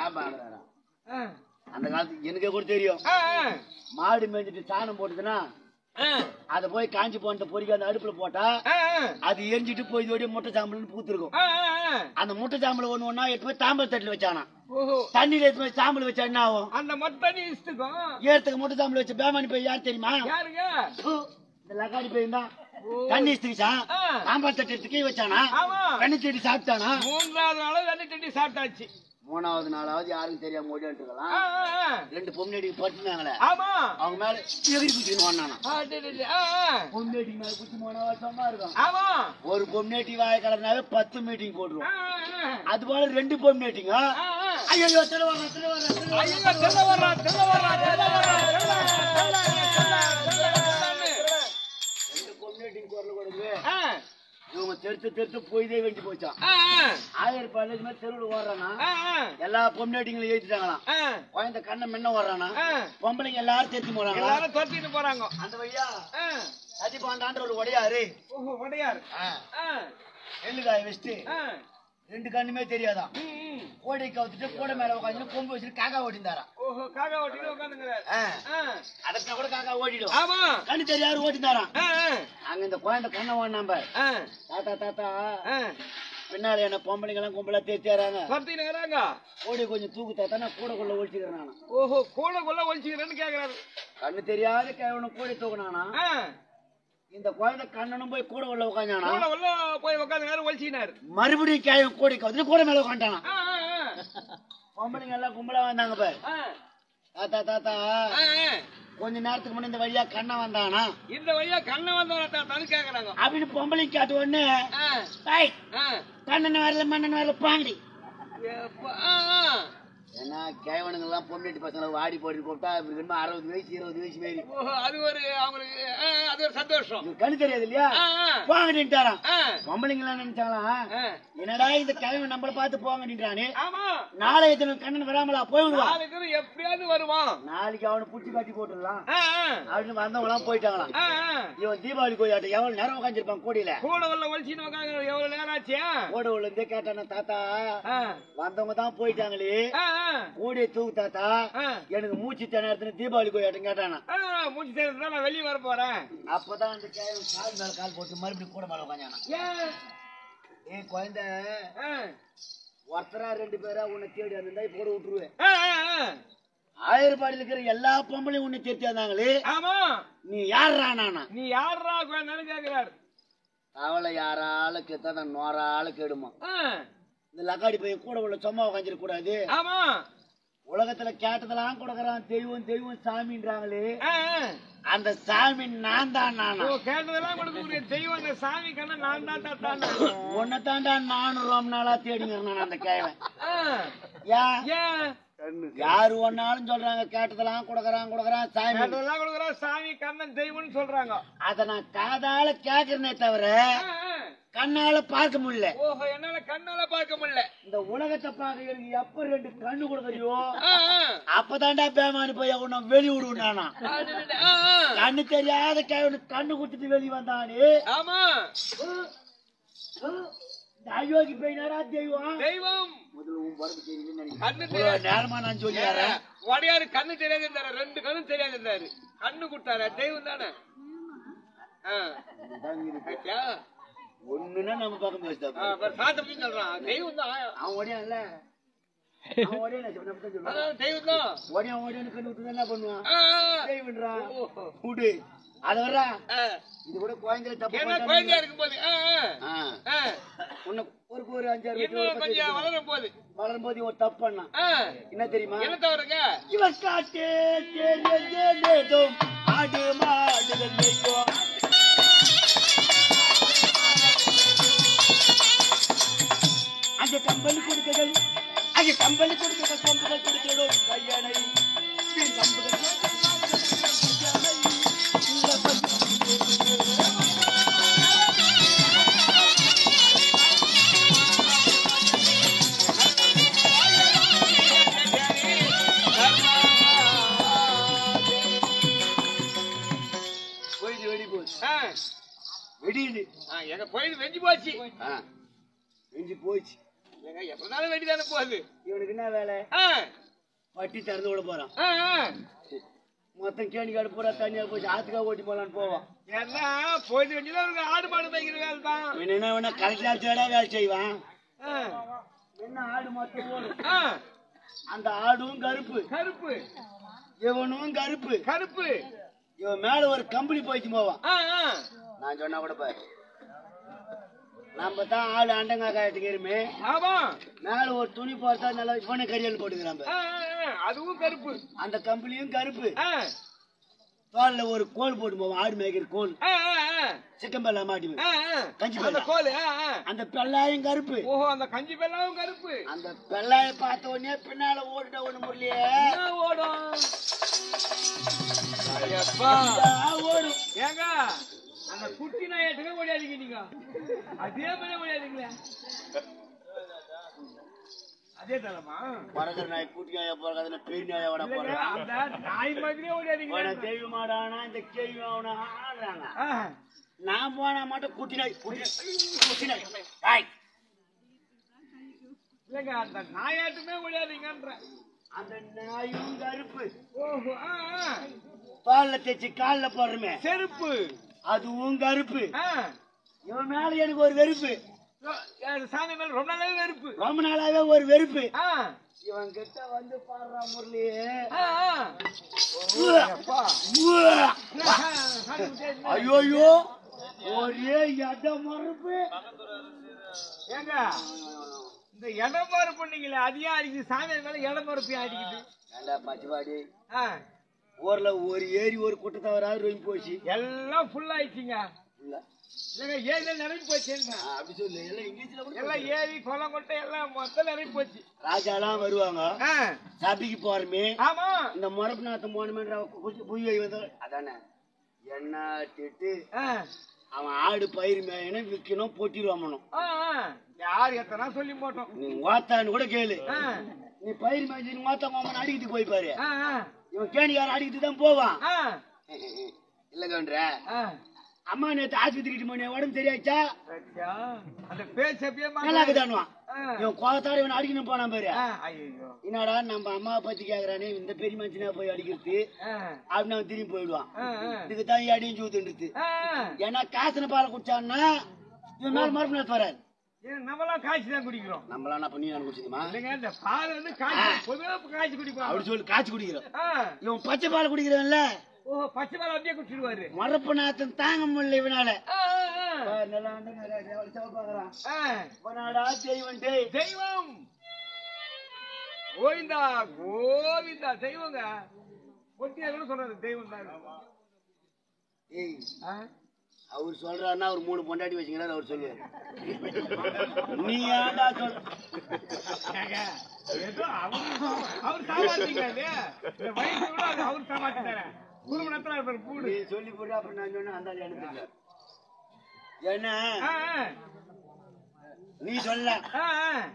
ஏன் பாக்குறாரா அந்த காலத்துக்கு எனக்கே கூட தெரியும். மாடு மேய்ஞ்சிட்டு சாணம் போட்டுதுன்னா அத போய் காஞ்சி போன பொறிக்க அந்த அடுப்புல போட்டா அது எரிஞ்சிட்டு போய் இதோட முட்டை சாம்பல் பூத்திருக்கும். அந்த முட்டை சாம்பல் ஒண்ணு எடுத்து போய் தாம்பல் தட்டுல வச்சானா தண்ணியில எடுத்து போய் சாம்பல் வச்சா என்ன ஆகும். அந்த மொட்டை ஏறத்துக்கு முட்டை சாம்பல் வச்ச பேமானி போய் யார் தெரியுமா இந்த லக்காடி போய் தான் தண்ணி இஸ்திரிச்சான் தாம்பல் தட்டு எடுத்து கீ வச்சானா வெண்ணி செடி சாப்பிட்டானா. 3வது நாள் வெண்ணி செடி சாப்பிட்டாச்சு. 3வது நாளாவது யாருக்கும் தெரியாம ஓடிட்டுக்கலாம். 2 பொம்மையடி பட்டுனாங்களே அவங்க மேல எகிரி குச்சின்னு ஓடினானா. பொம்மையடி மேல குச்சி 3 வருஷமா இருக்கும். ஒரு பொம்மையடி வாய கலர்னாவே 10 மீட்டிங் போட்டுருவோம். அது போல 2 பொம்மையடிங்க ஐயோ பொம்மையடிங் குரல் கொடுக்குது. இவங்க தெருத்து போய்தே வேண்டி போச்சான். 1000 பதினஞ்சு தெருவில் ஓடுறானா எல்லா பொம்மையாட்டிங்களும் ஏற்றிட்டாங்களாம். குழந்தை கண்ணை முன்ன ஓடுறானா பொம்பளைங்க எல்லாரும் தெருத்து போறாங்க. அந்த வழியா சதி பாண்டான்ற ஒரு உடையாரு எள்ளுக்காய வச்சுட்டு 2 கண்ணுமே தெரியாதான் கோடை கவுத்துட்டு கோடை மேல உட்காந்து கொம்பு வச்சுட்டு காக்கா ஓட்டிந்தாரா. அதற்கு கூட காக்கா ஓட்டிடும் கண்ணு தெரியாது ஓட்டிந்தாராம். அங்க இந்த குழந்தை கண்ணை ஓடினாம்ப தாத்தா தாத்தா பின்னால என்ன பொம்பளைங்க எல்லாம் கும்பலா தேர்த்தியாராங்க கோடை கொஞ்சம் தூக்கு தாத்தா நான் கூட கொள்ள ஒழிச்சுக்கிறேன். ஓஹோ கூட கொள்ள ஒழிச்சுக்கிறேன்னு கேக்குறாரு. கண்ணு தெரியாத கேவன கோடை தூக்குனானா இந்த குழந்தை கண்ணனும் போய் கூட உள்ள உட்காந்தானா போய் உட்காந்து ஒழிச்சினாரு. மறுபடியும் கேவன் கோடை கவுத்து கூட மேல உட்காந்துட்டானா. பொம்பளைங்க எல்லாம் கும்பலா வந்தாங்க பாரு. தாத்தா தாத்தா கொஞ்ச நேரத்துக்கு முன்ன இந்த வழியா கண்ண வந்தானா இந்த வழியா கண்ண வந்தானு கேக்குறாங்க அப்படின்னு பொம்பளைக்கு காட்டு ஒண்ணு கண்ணன் வரல மண்ணன் வரல பாங்கடி ஏன்னா கேவனுங்க எல்லாம் பொம்மிட்டு பசங்களை வாடி போட்டு கூப்பிட்டா இவருக்கு 60 வயசு 20 வயசு மாரி அது ஒரு அவங்களுக்கு அது ஒரு சந்தோஷம். கண்ணு தெரியாது இல்லையா போங்கட்டாராம். பொம்பளைங்க எல்லாம் நினைச்சாங்களாம் என்னடா இந்த கேவன் நம்மள பார்த்து போங்கட்டானே. ஆமா நாளைய தினம் கண்ணன் வராமலா போயிடுவான். நாளைக்கு எப்படியாவது வருவான். நாளைக்கு அவனை புடிச்சு காட்டி போட்டுடலாம் அப்படின்னு வந்தவங்க எல்லாம் போயிட்டாங்களாம். இவன் தீபாவளி கோயிலாட்டம் எவ்வளவு நேரம் உட்காந்துருப்பான் கோடியில. கூட உள்ள ஒழிச்சின்னு உட்காந்து எவ்வளவு நேரம் ஆச்சு. கூட உள்ள இருந்தே கேட்டான தாத்தா வந்தவங்க தான் போயிட்டாங்களே கூடிய தூக்கு தாத்தா எனக்கு மூச்சு திணறதுன்னு தீபாவளி கோயிலாட்டம் கேட்டானா. மூச்சு திணறதுனா நான் வெளியே வர போறேன். அப்பதான் அந்த கால் மேல கால் போட்டு மறுபடியும் கூட மேல உட்காந்தானா. ஏன் குழந்தை ஒருத்தரா 2 பேரா உன்னை தேடி வந்திருந்தா போட விட்டுருவேன். ஆயிரப்பாடியில் இருக்கிற எல்லா பொம்பளையும் உன்னை தேடி வந்தாங்களே. ஆமா நீ யாரா நானா நீ யாரா கேக்குறாரு. அவளை யாரால கேட்டா நான் நோரால கேடுமா. இந்த லக்காடி பையன் கூட உள்ள சும்மா உட்காந்துருக்க கூடாது. ஆமா உலகத்துல கேட்டதெல்லாம் கொடுக்கறான் தெய்வம் தெய்வம் சாமின்றாங்களே அந்த சாமி நான் தான். நானா கேட்டதெல்லாம் கொடுக்கக்கூடிய தெய்வம் அந்த சாமி கண்ண நான் தான் தாத்தான். உன்னை தாண்டா நானும் ரொம்ப நாளா தேடிங்க நான் அந்த கேவன். யாரு ஒன்னாலும் சொல்றாங்க கேட்டதெல்லாம் கொடுக்கறான் சாமி கொடுக்கறான் சாமி கண்ணன் தெய்வம்னு சொல்றாங்க. அத நான் காதால கேக்குறேனே தவிர கண்ணால பார்க்க முடியல. ஓஹோ என்னால கண்ணால பார்க்க முடியல. இந்த உலகத்தை பாக்குறதுக்கு எப்ப 2 கண்ணு கொடுக்கறியோ அப்பதான்டா பேமானி போய் உன்ன வெளி விடுவானா. கண்ணு தெரியாத கேவனுக்கு கண்ணு கொடுத்துட்டு வெளியே வந்தானே. ஆமா அயோகி பையனாரா தெய்வம் தெய்வம் முதல்ல உன் பரப்பு தெரியுதுன்னு கண்ணு நினைக்கிறேன். நேரமா நான் சொல்லிடுறேன். வடையாரு கண்ணு தெரியாது 2 கண்ணும் தெரியாது கண்ணு கொடுத்தாரு தெய்வம் தானே. ஒண்ணுன்னா நம்ம பக்கம் பேசுறோம் சொல்றான் தெய்வம் தான். அவன் ஒடியான்ல அவன் ஒடியா தெய்வம் தான் ஒடியா ஒடியான்னு கண்ணு விட்டு என்ன பண்ணுவான் தெய்வன்றா கூடு அது வர்றா. இது கூட குழந்தைய தப்பு குழந்தையா இருக்கும் போது ஒரு 5-6 கொஞ்சம் வளரும் போது ஒரு தப்பு பண்ணான். என்ன தெரியுமா? என்ன தவறுங்க? இவன் காட்டே ஆடு மாடுகள் மேய்க்கும் அங்கே கம்பளி கொடுக்ககள் கொம்புகள் கொடுக்கணும் கையணை கம்புகள் வெடியுது. எங்க போயிது வெஞ்சி போச்சு. வெஞ்சி போச்சு. எங்க எப்பதாலும் வெடிதானே போகுது. இவனுக்கு என்ன வேலை? பட்டி திறந்து விட போறான். மொத்தம் கேணி காடு பூரா தண்ணியா போச்சு. ஆத்துக்கா ஓட்டி போலான்னு போவான். ஏன்னா போயிது வெஞ்சிதான் ஒரு ஆடு மாடு தைக்கிற வேலை தான். என்ன வேணா கலெக்டர் வேலை செய்வான். என்ன ஆடு மொத்தம் ஓடும். அந்த ஆடும் கருப்பு இவனும் கருப்பு. இவன் மேல ஒரு கம்பெனி போயிட்டு போவான். நான் சொன்னா கூட பாரு நம்ம தான் ஆளு அண்டங்கா காயத்துக்கு மேல ஒரு துணி போறதா நல்லா இவனை கரியல் போட்டுக்கிறான். அதுவும் கருப்பு. அந்த கம்பெனியும் கருப்பு. தோல்ல ஒரு கோல் போட்டு போவான். ஆடு மேய்க்கிற கோல் சிக்கன் பெல்லா மாட்டி கஞ்சி கோல். அந்த பெல்லாயும் கருப்பு. ஓஹோ அந்த கஞ்சி பெல்லாவும் கருப்பு. அந்த பெல்லாய பார்த்த உடனே பின்னால ஓடிட்ட ஒண்ணு முரளியே ஓடும். ஓடும். ஏங்க அந்த குட்டி நாயட்டுங்க ஓடியாதீங்க. நீங்க அதே மாதிரி ஓடியாதீங்களே. அதே தரமா பறக்கிற நாய் குட்டி நாயா போறாங்க. பெரிய நாயா வட போறாங்க. நாய் மாதிரியே ஓடியாதீங்க. தெய்வ மாடானா இந்த கேள்வி அவனை ஆடுறாங்க. நான் போனா மட்டும் குட்டி நாய் இல்லங்க அந்த நாயாட்டுமே ஓடியாதீங்கன்ற. அந்த நாயும் கருப்பு. ஓஹோ பால்ல தேய்ச்சி காலில் போடுறமே செருப்பு. அதுவும் கருப்பு. இவன் மேல எனக்கு ஒரு வெறுப்பு. சாமி மேல ரொம்ப நாளாவே ஒரு வெறுப்பு. இவன் கிட்ட வந்து பாடுறா முரளியே. ஐயோ ஒரே இடம் மறுப்பு. ஏங்க இந்த இடம் மறுப்பு பண்ணீங்களே அதிகம் அடிக்குது. சாமி மேல இடம் மறுப்பையும் அடிக்குது. பச்சுவாடி ஊர்ல ஒரு ஏரி ஒரு குட்டை தவறாது போச்சு. எல்லாம் ஃபுல் ஆயிடுச்சுங்க. ஏரி நிரம்பி போச்சு. அப்படி சொல்லு. எல்லாம் இங்கிலீஷ்ல கூட எல்லாம் ஏரி குளம் கொட்டை எல்லாம் மொத்தம் நிரம்பி போச்சு. ராஜாலாம் வருவாங்க சபைக்கு போறமே. ஆமா இந்த முறப்புநாத்தம் போனமேன்ற புய் வந்து அதானே என்ன திட்டு அவன் ஆடு பயிர் மேயணும் விற்கணும் போட்டிடுவாமனும். யாரு எத்தனா சொல்லி போட்டோம். நீ ஓத்தான்னு கூட கேளு. நீ பயிர் மேய்ச்சி ஓத்த மாமன் அடிக்கிட்டு போய் பாரு. இவன் கேணிக்கார அடிக்கிட்டு தான் போவான். இல்ல கவுண்டர அம்மா நேத்து ஆஸ்பத்திரிக்கு போன உடம்பு சரியாச்சா அந்த பேச்ச நல்லாக்குதானுவான். இவன் கோவத்தார இவன் அடிக்கணும் போனான் பாரு. என்னடா நம்ம அம்மாவை பத்தி கேக்குறானே இந்த பெரிய மனுஷனா போய் அடிக்கிறது அப்படின்னு அவன் திரும்பி போயிடுவான். இதுக்குதான் அடியும் சூத்துன்றது. ஏன்னா காசுன பாலை குடிச்சான்னா இவன் மேல மறுப்பு நேரத்து வராது. நம்மளாம் காய்ச்சி தான் குடிக்கிறோம். நம்மளாம் என்ன பண்ணி குடிச்சுக்குமா? இந்த பால் வந்து காய்ச்சி குடிப்போம். அப்படி சொல்லி காய்ச்சி குடிக்கிறோம். இவன் பச்சை பால் குடிக்கிறவன்ல பச்சை பால் அப்படியே குடிச்சிடுவாரு. மரப்பு நாத்தம் தாங்க முடியல இவனால. தெய்வம் கோவிந்தா கோவிந்தா தெய்வங்க ஒட்டியாரு சொல்றாரு தெய்வம் தான். அவர் சொல்றாருன்னா அவர் 3 பொண்டாட்டி வச்சுக்கிறாரு. அவர் சொல்லுவாரு நீ ஏன்டா சொல்ற அவர் சாமாட்டீங்க அவர் சாமாட்டாரு நீ சொல்லி போடு. அப்புறம் நான் சொன்ன அந்த அனுப்பிங்க என்ன நீ சொல்ல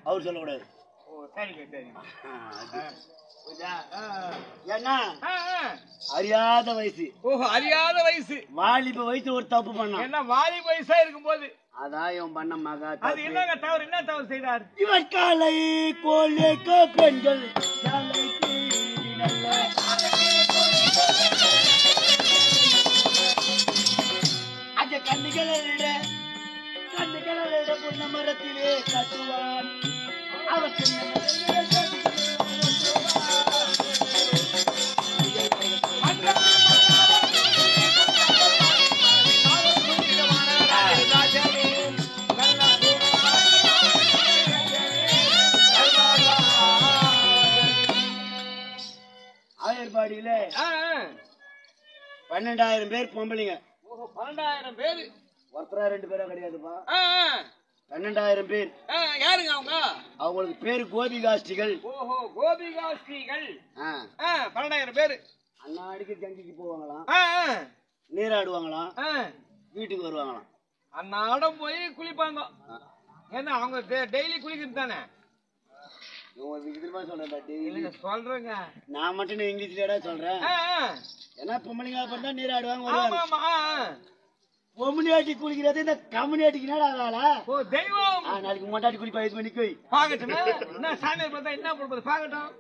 அவர் சொல்லக்கூடாது. ஏன்னா அறியாத வயசு. ஓஹோ அறியாத வயசு. வாலிப வயசு ஒரு தப்பு பண்ணான். என்ன வாலிப வயசா இருக்கும் போது அதான் இவன் பண்ண மகா. அது என்னங்க தவறு? என்ன தவறு செய்தார்? இவர் காலை கோலேக்க பெண்கள் அந்த கண்ணுகளிட பொன்ன மரத்திலே கட்டுவான். அவர் ஆயர்பாடியில 12,000 பேர் பொம்பளைங்க. 12,000 பேரு. ஒருத்தரா 2 பேரா கிடையாதுப்பா. 12,000 பேர். யாருங்க அவங்க? அவங்களுக்கு பேரு கோபிகாஸ்திகள். ஓஹோ கோபிகாஸ்திகள். 12,000 பேரு. அன்னாடிக்கு கஞ்சிக்கு போவாங்களாம், நீராடுவாங்களாம், வீட்டுக்கு வருவாங்களாம். அன்னாடம் போய் குளிப்பாங்க. ஏன்னா அவங்க டெய்லி குளிக்கிறது தானே. சொல்றேங்க நான் மட்டும் இங்கிலீஷ்லடா சொல்றேன். ஏன்னா பொம்பளைங்க பார்த்தா நீராடுவாங்க வருவாங்க. பொம்முனியாட்டி குளிக்கிறது இந்த கம்முனியாட்டிக்கு என்னடா? ஓ தெய்வம். நாளைக்கு மொட்டாட்டி குளிப்பா இது பண்ணி போய் பாக்கட்டுமே. என்ன சாமியார் பார்த்தா என்ன பண்ணுறது பாக்கட்டும்.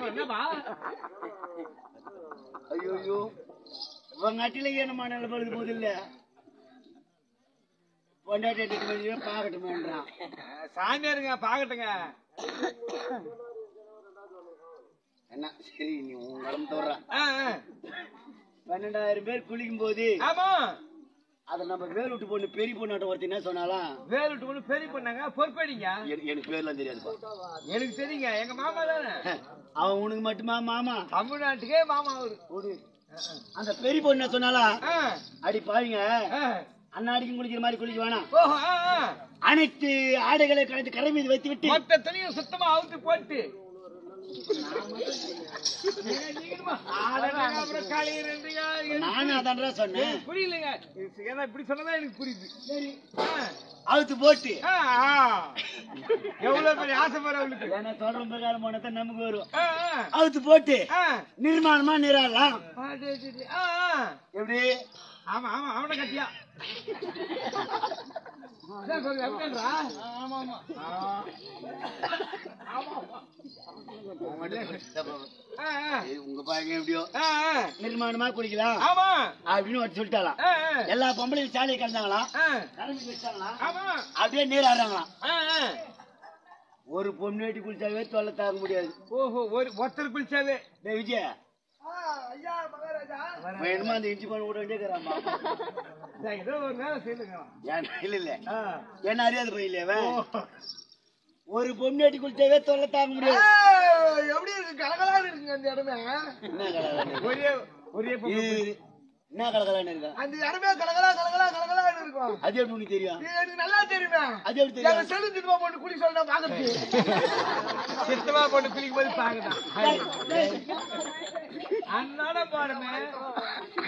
என்னப்பா ஐயோ உங்க அட்டில ஏனமா நல்ல பழுது போது இல்ல பொண்டாட்டி பாக்கட்டுமேன்றான். சாமியாருங்க பாக்கட்டுங்க. என்ன சரி நீ உன் உடம்பு தோற. 12,000 பேர் குளிக்கும் போது ஆமா அத நம்ம வேலுட்டு பொண்ணு பெரிய பொண்ணாட்ட ஒருத்தி என்ன சொன்னாலாம்? வேலுட்டு பொண்ணு பெரிய பொண்ணாங்க பொறுப்பேடிங்க. எனக்கு பேர்லாம் தெரியாதுப்பா. எனக்கு தெரியுங்க. எங்க மாமா தானே. அவன் உனக்கு மட்டுமா மாமா? தமிழ்நாட்டுக்கே மாமா அவரு. அந்த பெரிய பொண்ணு என்ன சொன்னாலாம்? அடி பாருங்க அண்ணாடிக்கும் குளிக்கிற மாதிரி குளிக்க வேணாம். அனைத்து ஆடைகளை கலைத்து கரை மீது வைத்து விட்டு மொத்த துணியும் சுத்தமா அவுத்து போட்டு நானும் அதான் சொன்னேன். புரியலங்க. இப்படி சொன்னதான் எனக்கு புரியுது. அவுத்து போட்டு எவ்வளவு பெரிய ஆசைப்படுற அவளுக்கு. ஏன்னா சொல்ற பிரகாரம் போனதான் நமக்கு வரும். அவுத்து போட்டு நிர்மாணமா நீராடலாம். எப்படி? ஆமா ஆமா அவனை கட்டியா உங்க பையன் எப்படியோ நிர்மாணமா குடிக்கலாம் அப்படின்னு சொல்லிட்டாலாம். எல்லா பொம்பளையும் சாலையை கலந்தாங்களாம், கலந்து வச்சாங்களாம், அப்படியே நீர் ஆடுறாங்களாம். ஒரு பொண்ணு குளிச்சாவே தொல்லை தாங்க முடியாது. ஓஹோ ஒருத்தர் குளிச்சாவே விஜய் வேணுமா அந்த இஞ்சி பண்ண விட வேண்டியதுமா இல்ல இல்ல என்ன அறியாது போயில்ல. ஒரு பொண்ணு குளிச்சாவே தொல்லை தாங்க முடியாது. எப்படி இருக்கு? கலகலான்னு இருக்குங்க அந்த இடமே. என்ன கலகலான்னு ஒரே ஒரே என்ன கலகலான்னு இருக்கா அந்த இடமே? கலகலா கலகலா கலகலா இருக்கும். அது எப்படி உனக்கு தெரியும்? எனக்கு நல்லா தெரியுமே. அது எப்படி தெரியும்? எங்க செல்லு சித்தமா போட்டு குளி சொல்ல பாக்குறது. சித்தமா போட்டு குளிக்கும் போது பாக்குதான். அண்ணாட பாருமே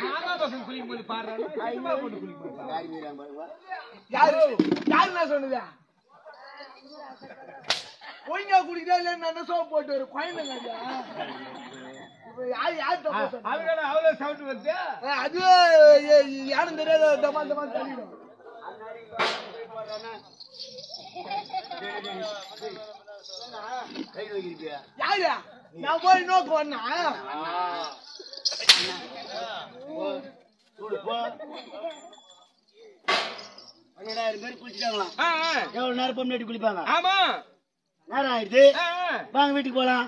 மாமா பசங்க குளிக்கும் போது பாடுறாங்க. சித்தமா போட்டு குளிக்கும் போது காய் மீறாம பாருங்க. யாரு நான் சொன்னதா? ஒழுங்கா குடிக்கிறா இல்ல நான் சோப் போட்டு வரும் குழந்தைங்க. யாரு தப்பு சொன்னா? அவங்க அவ்வளவு சவுண்ட் வருது. அதுவே யாரும் தெரியாத தமால் தள்ளிடும். கை வைக்கிறியா? யாரு நான் போய் நோக்கு வந்தா சூடு போ. 12,000 பேர் குளிச்சுட்டாங்களாம். எவ்வளவு நேரம் பொண்ணு குளிப்பாங்க? ஆமா நேரம் ஆயிடுச்சு, வாங்க வீட்டுக்கு போலாம்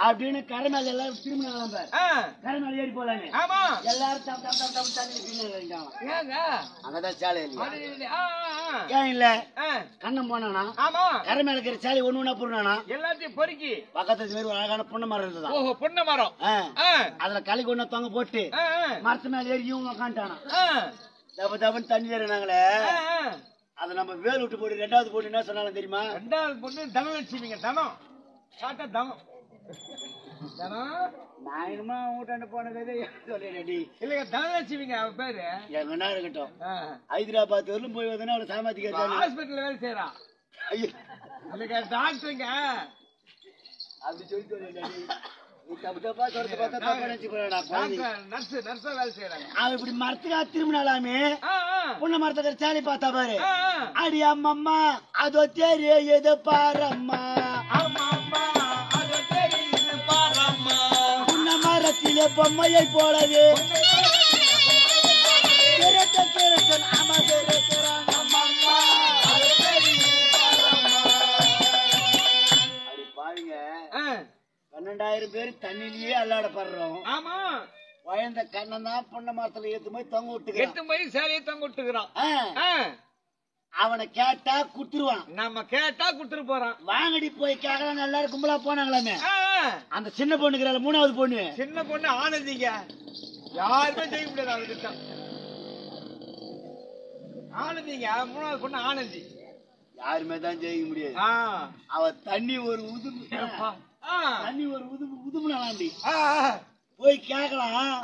அப்படின்னு கரை மேல எல்லாரும் திரும்பினாங்களாம் பாரு. கரை மேல ஏறி போலான்னு ஆமா எல்லாரும் தம் தம் தம் தம் தண்ணி திரும்பினாங்க. ஏங்க அங்கதான் சாலை இல்லையா? ஏன் இல்ல கண்ணம் போனானா ஆமா கரை மேல இருக்கிற சாலை ஒண்ணு ஒண்ணா புரினானா எல்லாத்தையும் பொறுக்கி பக்கத்து மாதிரி ஒரு அழகான பொண்ணு மரம் இருந்ததா. ஓஹோ பொண்ணு மரம். அதுல களி கொண்டு தொங்க போட்டு மரத்து மேல ஏறி இவங்க உக்காண்டானா. தப்பு தப்புன்னு தண்ணி ஏறினாங்களே, அதை நம்ம வேல் விட்டு போட்டு 2வது போட்டு என்ன சொன்னாலும் தெரியுமா? 2வது பொண்ணு தனலட்சுமிங்க. தனம் சாட்டா தனம் தனம் நான் என்னமா ஊட்டாண்டு போன கதை சொல்லிடி இல்லைங்க தனலட்சுமிங்க அவ பேரு. எங்கன்னா இருக்கட்டும், ஹைதராபாத் வரலும் போய் வந்தா அவளை சாமாத்திக்க ஹாஸ்பிட்டல் வேலை செய்யறான். இல்லைங்க டாக்டருங்க அப்படி சொல்லி சொல்லிடி. நீ தப்பு தப்பா சொல்றது பார்த்தா தப்பா நினைச்சு போறா. நர்ஸ் வேலை செய்யறாங்க. அவன் இப்படி மரத்துக்கா திரும்பினாலாமே பொண்ணு மரத்துக்கு சேலை பார்த்தா பாரு. அடி அம்மம்மா அதோ தெரியுது பாரம்மா, பொண்ணு மரத்திலே பொம்மையை போலவே பாருங்க. 12,000 பேர் தண்ணிலேயே அல்லாடப்படுறோம். ஆமா வயந்த கண்ணன் தான் பொண்ணு மரத்துல ஏத்து போய் தொங்க விட்டுக்கிறான். எட்டு போய் சேலையை தொங்க விட்டுக்கிறான். அவனை கேட்டா குடுத்துருவான். நம்ம கேட்டா குடுத்துட்டு போறான். வாங்கடி போய் கேக்கலாம். எல்லாரும் கும்பலா போனாங்களாமே. அந்த சின்ன பொண்ணுக்கிறாள் 3வது பொண்ணு. சின்ன பொண்ணு ஆனந்திங்க. யாருமே செய்ய முடியாது அவர்கிட்ட. ஆனந்திங்க 3வது பொண்ணு ஆனந்தி. யாருமே தான் ஜெயிக்க முடியாது. அவ தண்ணி ஒரு உதுமு தண்ணி ஒரு உதுமுனாண்டி போய் கேக்கலாம்.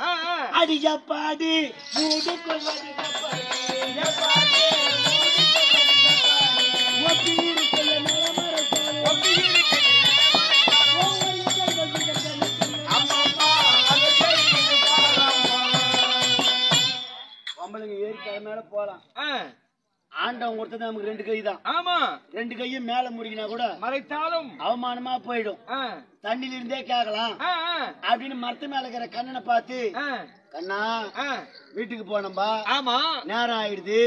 அடி ஜப்பாடி மூடு கொள்வது பொம்பளைங்க ஏறி மேல போலாம். ஆண்டவன் கொடுத்தது நமக்கு 2 கை தான். ஆமா 2 கையும் மேல முடிக்கினா கூட மறைத்தாலும் அவமானமா போயிடும். தண்ணில இருந்தே கேக்கலாம் அப்படின்னு மரத்து மேல இருக்கிற கண்ணனை பார்த்து, கண்ணா வீட்டுக்கு போனோம்பா, ஆமா நேரம் ஆயிடுது,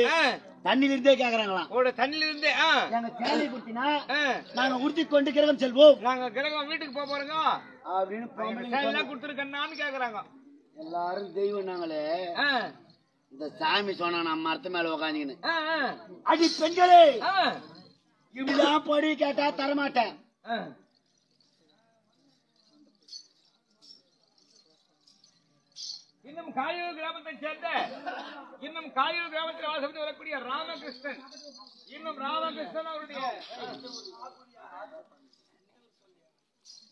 தண்ணில இருந்தே கேக்குறாங்களாம். தண்ணில இருந்தே எங்க சேலை குடுத்தினா நாங்க உடுத்தி கொண்டு கிரகம் செல்வோம், நாங்க கிரகம் வீட்டுக்கு போறோங்க அப்படின்னு கொடுத்துருக்கண்ணான்னு கேக்குறாங்க. எல்லாரும் தெய்வம் நாங்களே. இந்த சாமி சொன்னா நான் மரத்து மேல உக்காந்துக்கின்னு, அடி பெண்களே இப்படிதான் படி கேட்டா தரமாட்டேன். இன்னும் காயூர் கிராமத்தை சேர்ந்த கிராமத்தில் வாசப்பட்டு வரக்கூடிய ராமகிருஷ்ணன், இன்னும் ராமகிருஷ்ணன் அவருடைய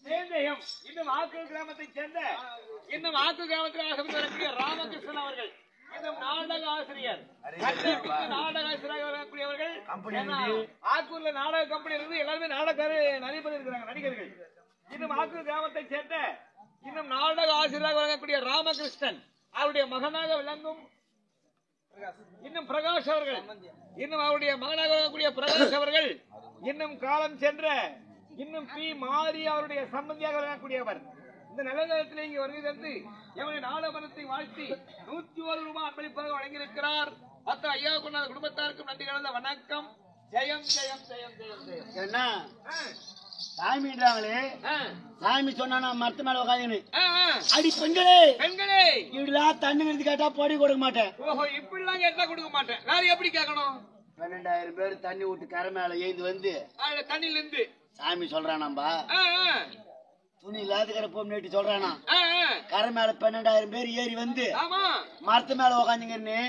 சேந்தயம், இன்னும் ஆக்கூர் கிராமத்தை சேர்ந்த ஆக்கூர் கிராமத்தில் வாசப்பட்டு வரக்கூடிய ராமகிருஷ்ணன் அவர்கள், இன்னும் நாடக ஆசிரியர், நாடக ஆசிரியராக வரக்கூடியவர்கள். ஆக்கூர்ல நாடக கம்பெனி இருந்து எல்லாருமே நாடகாரு நிறைய பேர் இருக்கிறாங்க, நடிகர்கள். இன்னும் ஆக்கூர் கிராமத்தை சேர்ந்த இன்னும் நாடக ஆசிரியராக வரக்கூடிய ராமகிருஷ்ணன் அவருடைய மகனாக விளங்கும் இன்னும் பிரகாஷ் அவர்கள், இன்னும் அவருடைய மகனாக விளங்கக்கூடிய பிரகாஷ் அவர்கள், இன்னும் காலம் சென்ற இன்னும் பி மாரி அவருடைய சம்பந்தியாக விளங்கக்கூடியவர். இந்த நல்ல நேரத்தில் இங்கே வருகை தந்து எவருடைய நாடகத்தை வாழ்த்தி 101 ரூபாய் அன்பளிப்பாக வழங்கியிருக்கிறார். அத்தனை ஐயா கொண்டாத குடும்பத்தாருக்கும் நன்றி கலந்த வணக்கம். ஜெயம் ஜெயம் ஜெயம் ஜெயம் ஜெயம். என்ன சாமின்றாங்களே, சாமி சொன்னா மரத்து மேல உட்காந்து, அடி பெண்களே இப்படிலாம் தண்ணி நிறுத்தி கேட்டா பொடி கொடுக்க மாட்டேன். ஓஹோ இப்படிலாம் கேட்டா கொடுக்க மாட்டேன். வேற எப்படி கேட்கணும்? 12,000 பேர் தண்ணி விட்டு கரை மேல ஏந்து வந்து தண்ணில இருந்து சாமி சொல்றானாம்பா, துணி இல்லாத கிடப்போம் நேற்று சொல்றானா, கரை மேல 12,000 பேர் ஏறி வந்து ஆமா மரத்து மேல உக்காந்துங்கன்னு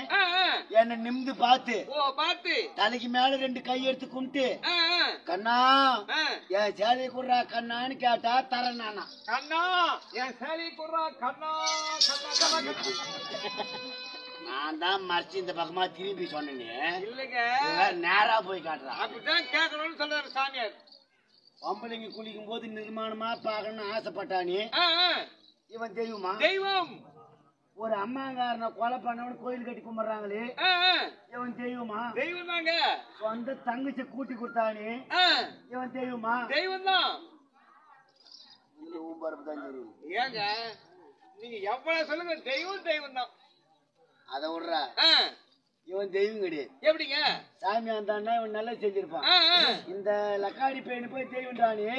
என்ன நிமிந்து பார்த்து பார்த்து தலைக்கு மேல 2 கை எடுத்து கும்பிட்டு கண்ணா என் சேலையை குடுறா கண்ணான்னு கேட்டா தரேன் நானா கண்ணா என் சேலையை குடுறா கண்ணா நான் தான் மறைச்சு இந்த பக்கமா திரும்பி சொன்னேன் இல்லைங்க நேரா போய் காட்டுறான் அப்படிதான் கேட்கணும்னு சொல்றாரு சாமியார் பொம்பளைங்க குளிக்கும் போது நிர்மாணமா பாக்கணும்னு ஆசைப்பட்டானே இவன் தெய்வமா தெய்வம் ஒரு அம்மாங்காரனை கொலை பண்ணவனு கோயில் கட்டி கும்பிடுறாங்களே இவன் தெய்வமா தெய்வம் தாங்க சொந்த தங்கச்சி கூட்டி கொடுத்தானே இவன் தெய்வமா தெய்வம் தான் தான் தெரியும் ஏங்க நீங்க எவ்வளவு சொல்லுங்க தெய்வம் தெய்வம் தான் அத விடுறா இவன் தெய்வம் கிடையாது எப்படிங்க சாமி வந்தான்னா இவன் நல்லா செஞ்சிருப்பான் இந்த லக்காடி பையனு போய் தெய்வம்டானே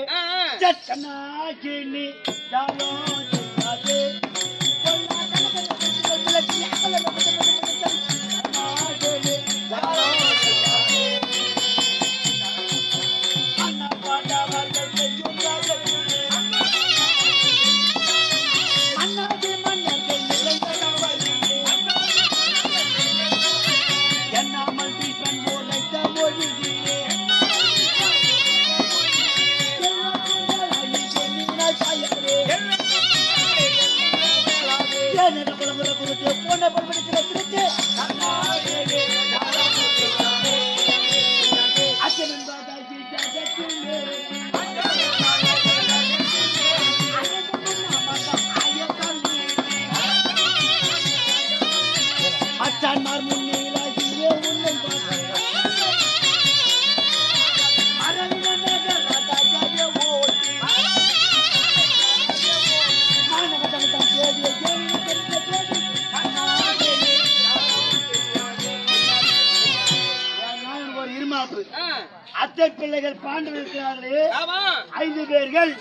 அத்தை பிள்ளைகள் பாண்டவர் இருக்கிறார்களே 5 பேர்கள்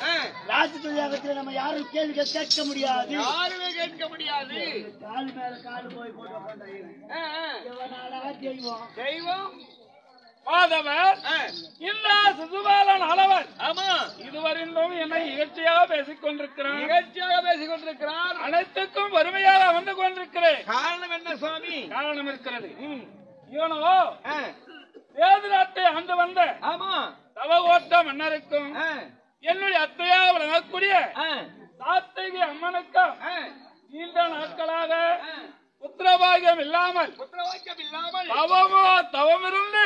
ராஜ்யத்தில் நம்ம யாரும் கேள்வி கேட்க முடியாது யாருமே கேட்க முடியாது கால் மேல கால் போய் போட்டு தெய்வம் தெய்வம் மாதவர் இந்த சிசுபாலன் அளவர் ஆமா இதுவரையிலும் என்னை இகழ்ச்சியாக பேசிக் கொண்டிருக்கிறான் நிகழ்ச்சியாக பேசிக் கொண்டிருக்கிறார் அனைத்துக்கும் வறுமையாக வந்து கொண்டிருக்கிறேன் காரணம் என்ன சுவாமி காரணம் இருக்கிறது இவனோ வேது நாட்டை ஆண்டு வந்த ஆமா தவகோட்ட மன்னருக்கும் என்னுடைய அத்தையா வழங்கக்கூடிய சாத்திகை அம்மனுக்கும் நீண்ட நாட்களாக புத்திரபாகியம் இல்லாமல் தவமிருந்து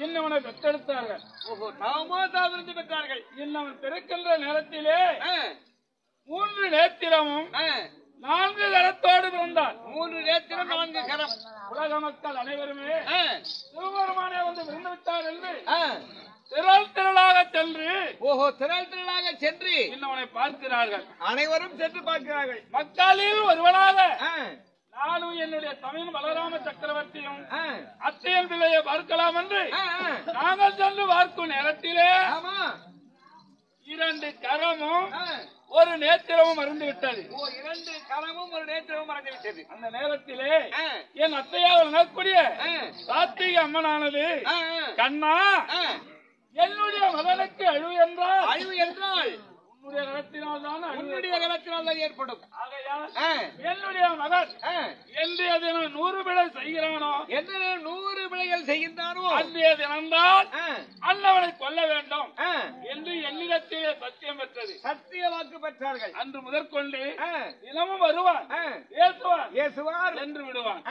இன்னவனை பெற்றெடுத்தார்கள் தவமிருந்து பெற்றார்கள் இன்னவன் பிறக்கின்ற நேரத்திலே 3 நேத்திரமும் 4 கரத்தோடு பிறந்தார் 3 நேத்திரம் 4 கரம் உலக மக்கள் அனைவருமே சிவபெருமானே வந்து விருந்து விட்டார் என்று திரளாக சென்று திரளாக சென்று இன்னவனை பார்க்கிறார்கள் அனைவரும் சென்று பார்க்கிறார்கள் மக்களில் ஒருவனாக நானும் என்னுடைய தமிழ் பலராம சக்கரவர்த்தியும் அத்தையன் பிள்ளையை பார்க்கலாம் என்று நாங்கள் சென்று பார்க்கும் நேரத்திலே 2 கரமும் 1 நேத்திரமும் மறந்து விட்டது 2 கரமும் 1 நேத்திரமும் மறந்து விட்டது அந்த நேரத்திலே என் அத்தையாவில் நடக்கூடிய சாத்திகை அம்மனானது கண்ணா என்னுடைய மகனுக்கு அழிவு என்றால் உன்னுடைய கரத்தினால் தான் ஏற்படும் என்னுடைய மகன் என்றைய தினம் 100 பிழை செய்கிறானோ எந்த 100 பிழைகள் செய்கின்றானோ அன்றைய தினம்தான் அண்ணவனை கொல்ல வேண்டும் என்று என்னிடத்திலே சத்தியம் பெற்றது சத்திய வாக்கு பெற்றார்கள் அன்று முதற்கொண்டு தினமும் வருவான் ஏசுவார் என்று விடுவான்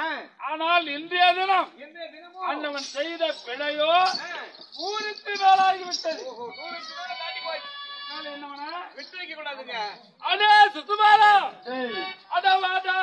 ஆனால் இன்றைய தினம் அண்ணவன் செய்த பிழையோ 100க்கு மேலாகிவிட்டது விட்டு வைக்க கூடாதுங்க அடே சுத்துமாரா அடவாடா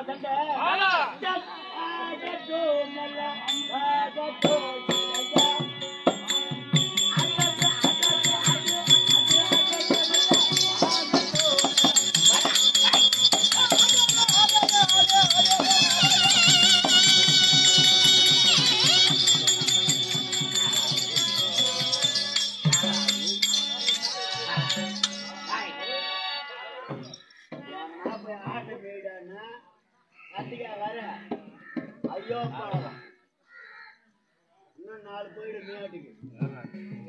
சண்டை ஆனா ஐயோ இன்னும் 4 போயிடு மேட்டுக்கு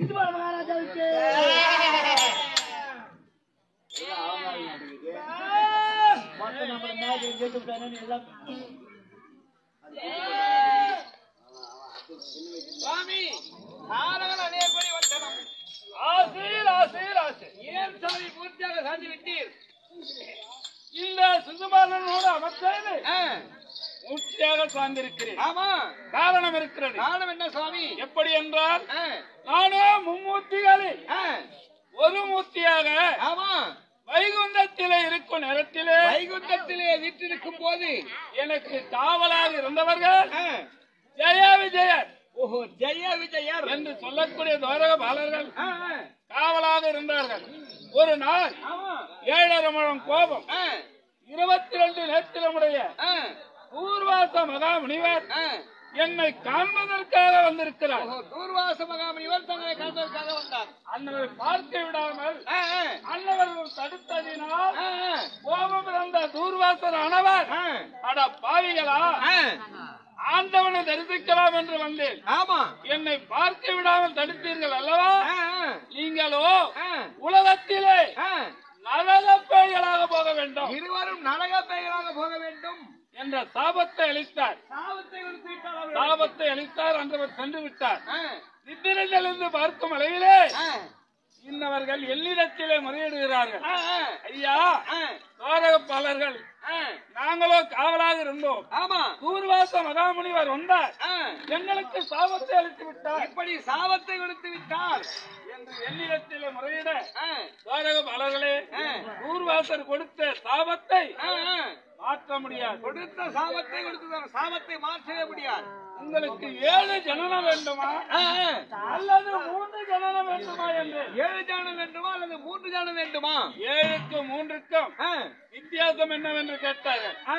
இது மகாராஜாவுக்கு மொத்தம் நம்ம மேட்டு கேட்டு விட்டானு எல்லாம் சுவாமி காலங்கள் அநேகப்படி வந்தனம் ஆசீர் ஆசீர் ஆசீர். ஏன் சாமி பூர்த்தியாக சாதி விட்டீர் இந்த சுகுமாரனோடு அமர்ந்தேன் மூர்த்தியாக சார்ந்திருக்கிறேன். ஆமா காரணம் இருக்கிறது. காரணம் என்ன சுவாமி எப்படி என்றால் ஆ, நானே மும்மூர்த்திகளில் ஆ, ஒரு மூர்த்தியாக ஆமா வைகுந்தத்திலே இருக்கும் நேரத்திலே வைகுண்டத்திலே வீற்றிருக்கும் போது எனக்கு காவலாக இருந்தவர்கள் ஆ, ஜெய விஜயர் ஓஹோ ஜெய விஜயர் என்று சொல்லக்கூடிய துவாரக பாலர்கள் ஆ, ஆ, காவலாக இருந்தார்கள். ஒரு நாள் ஆமா 7.5 முழம் கோபம் ஆ, 22 நேத்திரமுடைய ஆ, பூர்வாச மகாமுனிவர் ஆ. என்னை காண்பதற்காக வந்திருக்கிறார். ஓஹோ தூர்வாச மகாமுனிவர் தங்களை காண்பதற்காக வந்தார் அன்னவரை பார்க்க விடாமல் ஆ, ஆ, அன்னவர்கள் தடுத்ததினால் ஆ, ஆ, கோபம் இருந்த தூர்வாசர் ஆனவர் ஆ, அட பாவிகளா ஆ. ஆண்டவனை தரிசிக்கலாம் என்று வந்தேன். ஆமா என்னை பார்க்க விடாமல் தடுத்தீர்கள் அல்லவா? ஆ, ஆ, நீங்களோ ஆ, உலகத்திலே ஆ. நரக பேய்களாக போக வேண்டும் இருவரும் நரக பெயராக போக வேண்டும் என்ற சாபத்தை அளித்தார். சாபத்தை கொடுத்து விட்டார் அவர்கள். சாபத்தை அளித்தார். அன்றவர் சென்று விட்டார். ஆ, நித்திரையிலிருந்து பார்க்கும் அளவிலே ஆ, இன்னவர்கள் என்னிடத்திலே முறையிடுகிறார்கள். ஆ, ஆ, ஐயா ஆ, தாரகப்பாளர்கள் ஆ. நாங்களோ காவலாக இருந்தோம். ஆமா பூர்வாச மகாமுனிவர் வந்தார். ஆ. எங்களுக்கு சாபத்தை அளித்து விட்டார் இப்படி சாபத்தை கொடுத்து விட்டார் என்று என்னிடத்திலே முறையிட ஆ, தாரகப்பாளர்களே ஆ. பூர்வாசர் கொடுத்த சாபத்தை ஆ, ஆ. மாற்ற முடியாது. கொடுத்த சாபத்தை கொடுத்து சாபத்தை மாற்றவே முடியாது உங்களுக்கு 7 ஜனனம் வேண்டுமா ஆ, ஆ. அல்லது 3 ஜனனம் வேண்டுமா என்று 7 ஜானம் வேண்டுமா அல்லது 3 ஜானம் வேண்டுமா 7க்கும் 3க்கும் ஆ, வித்தியாசம் என்னவென்று கேட்டார்கள். ஆ,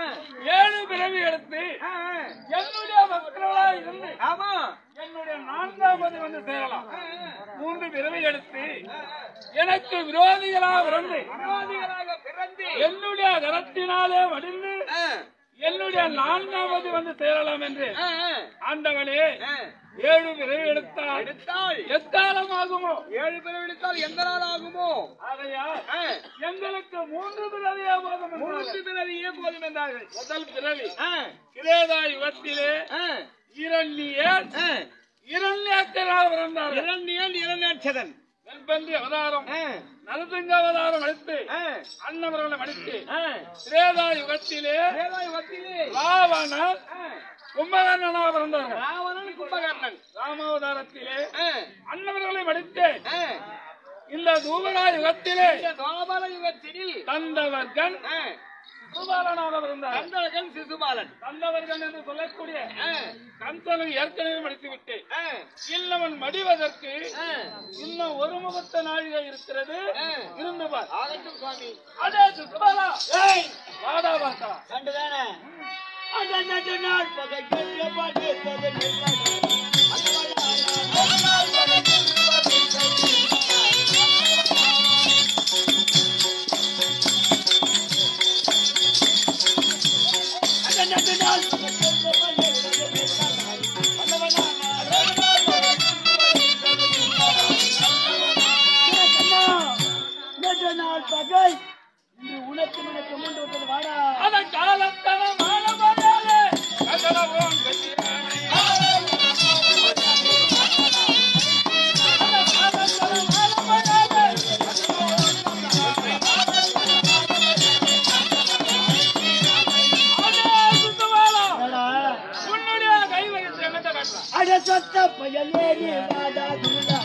7 பிறவி எடுத்து ஆ, ஆ. என்னுடைய மக்களா இருந்து ஆமா என்னுடைய 4வது வந்து சேரலாம். ஆ, ஆ. 3 பிறவி எடுத்து எனக்கு விரோதிகளாக பிறந்து விரோதிகளாக பிறந்து என்னுடைய கரத்தினாலே மடிந்து ஆ, என்னுடைய 4வது வந்து சேரலாம் என்று ஆ, ஆ. ஆண்டவனே ஆ. 7 பிறவி எடுத்தால் எடுத்தால் எக்காலம் ஆகுமோ? 7 பிறவி எடுத்தால் எந்த நாள் ஆகுமோ ஆகையால் ஆ. எங்களுக்கு 3 பிறவியே போதும் என்றார்கள். 3 பிறவியே போதும் என்றார்கள் முதல் பிறவி ஆ, கிரேதா யுகத்திலே ஆ, இரண்யர் ஆ. இரண்யக்கராக பிறந்தார்கள். இரண்டியன் இரண்டட்சதன் வெண்பன்றி அவதாரம் ஆ, நரசிங்க அவதாரம் அளித்து ஆ, அன்னவர்களை அடித்து ஆ. கிரேதா யுகத்திலே வேலாயுகத்திலே ராவணன் ஆ, கும்பகர்ணனாக பிறந்தார்கள். ராவணன் கும்பகர்ணன் ராமாவதாரத்திலே ஆ, அன்னவர்களை அடித்து ஆ. இந்த தூபகா யுகத்திலே இந்த துவாபர யுகத்தில் தந்தவர்கன் ஆ, சுபாலனாக பிறந்தார்கள். கந்தகன் சிசுபாலன் தந்தவர்கன் என்று சொல்லக்கூடிய ஆ, கந்தனை ஏற்கனவே மடித்து விட்டு ஆ, இல்லவன் மடிவதற்கு ஆ. இன்னும் ஒரு முகத்த நாழிகை இருக்கிறது. ஆ. இருந்து பார். ஆகட்டும் சுவாமி அடே சுபாலா வாடா வாசா கண்டுதானே அந்த நாள் பகை கெட்ட பாட்டு பகை இன்று உனக்கு எனக்கு முன் விட்டது வாடா அத காலத்தன மாலமலையாலே கதலவோன் கட்டியானே உன்னுடைய கை வைத்து என்னத்தை காட்டலாம்? அட சொத்த பயலேறி வாடா துண்டா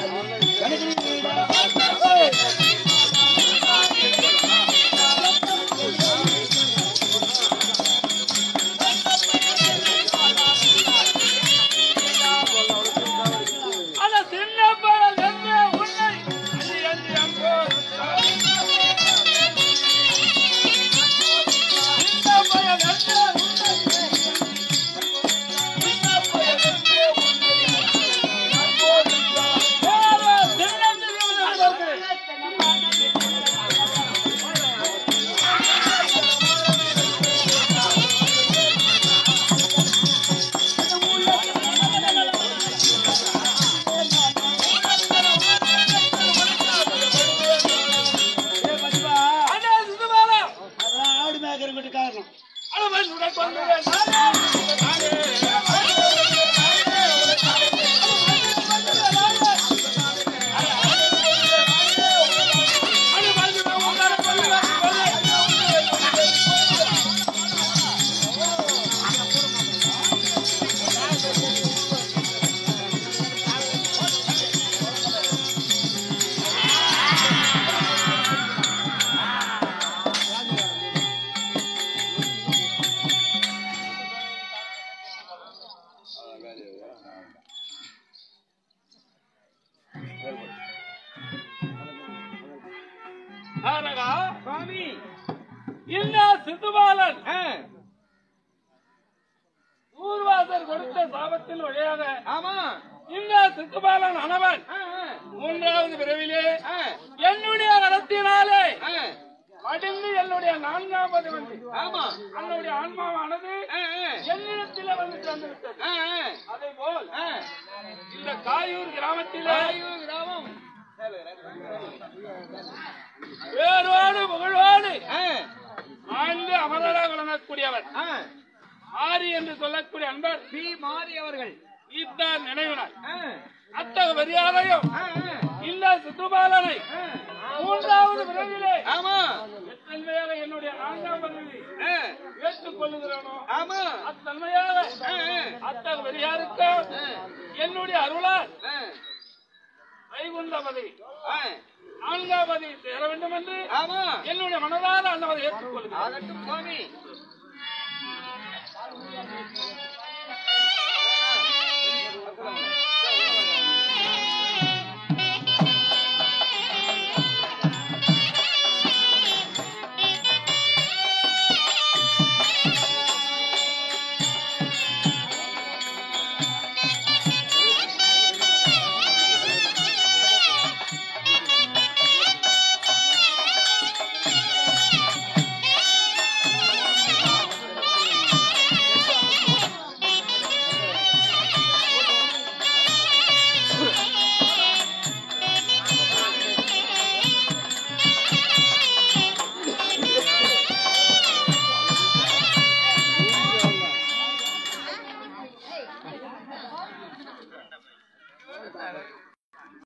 சித்துபாலன் ஊர்வாசர் கொடுத்த சாபத்தில் வழியாக ஆமா இந்த சித்துபாலன் அனவன் மூன்றாவது பிறவிலே என்னுடைய நடத்தினாலே அடிந்து என்னுடைய நான்காவது வந்து ஆமா என்னுடைய ஆன்மாவானது என்னிடத்திலே வந்து சேர்ந்துவிட்டது. அதே போல் இந்த காயூர் கிராமத்திலே கிராமம் வேரோடு புகழோடு ஆழ்ந்து அமரராக விளங்கக்கூடியவர் ஆரி என்று சொல்லக்கூடிய அன்பர் பி மாறி அவர்கள் இத்தான் நினைவினார். அத்தகைய மரியாதையும் இல்ல சித்துபாலனை மூன்றாவது பிறவிலே எத்தன்மையாக என்னுடைய நான்காம் பதவி ஏற்றுக் கொள்ளுகிறானோ அத்தன்மையாக அத்தகைய மரியாதைக்கு என்னுடைய அருளால் வைகுண்ட பதவி நான்காம் பதவி சேர வேண்டும் என்று என்னுடைய மனதால் அன்னவரை ஏற்றுக் கொள்கிறேன். சுவாமி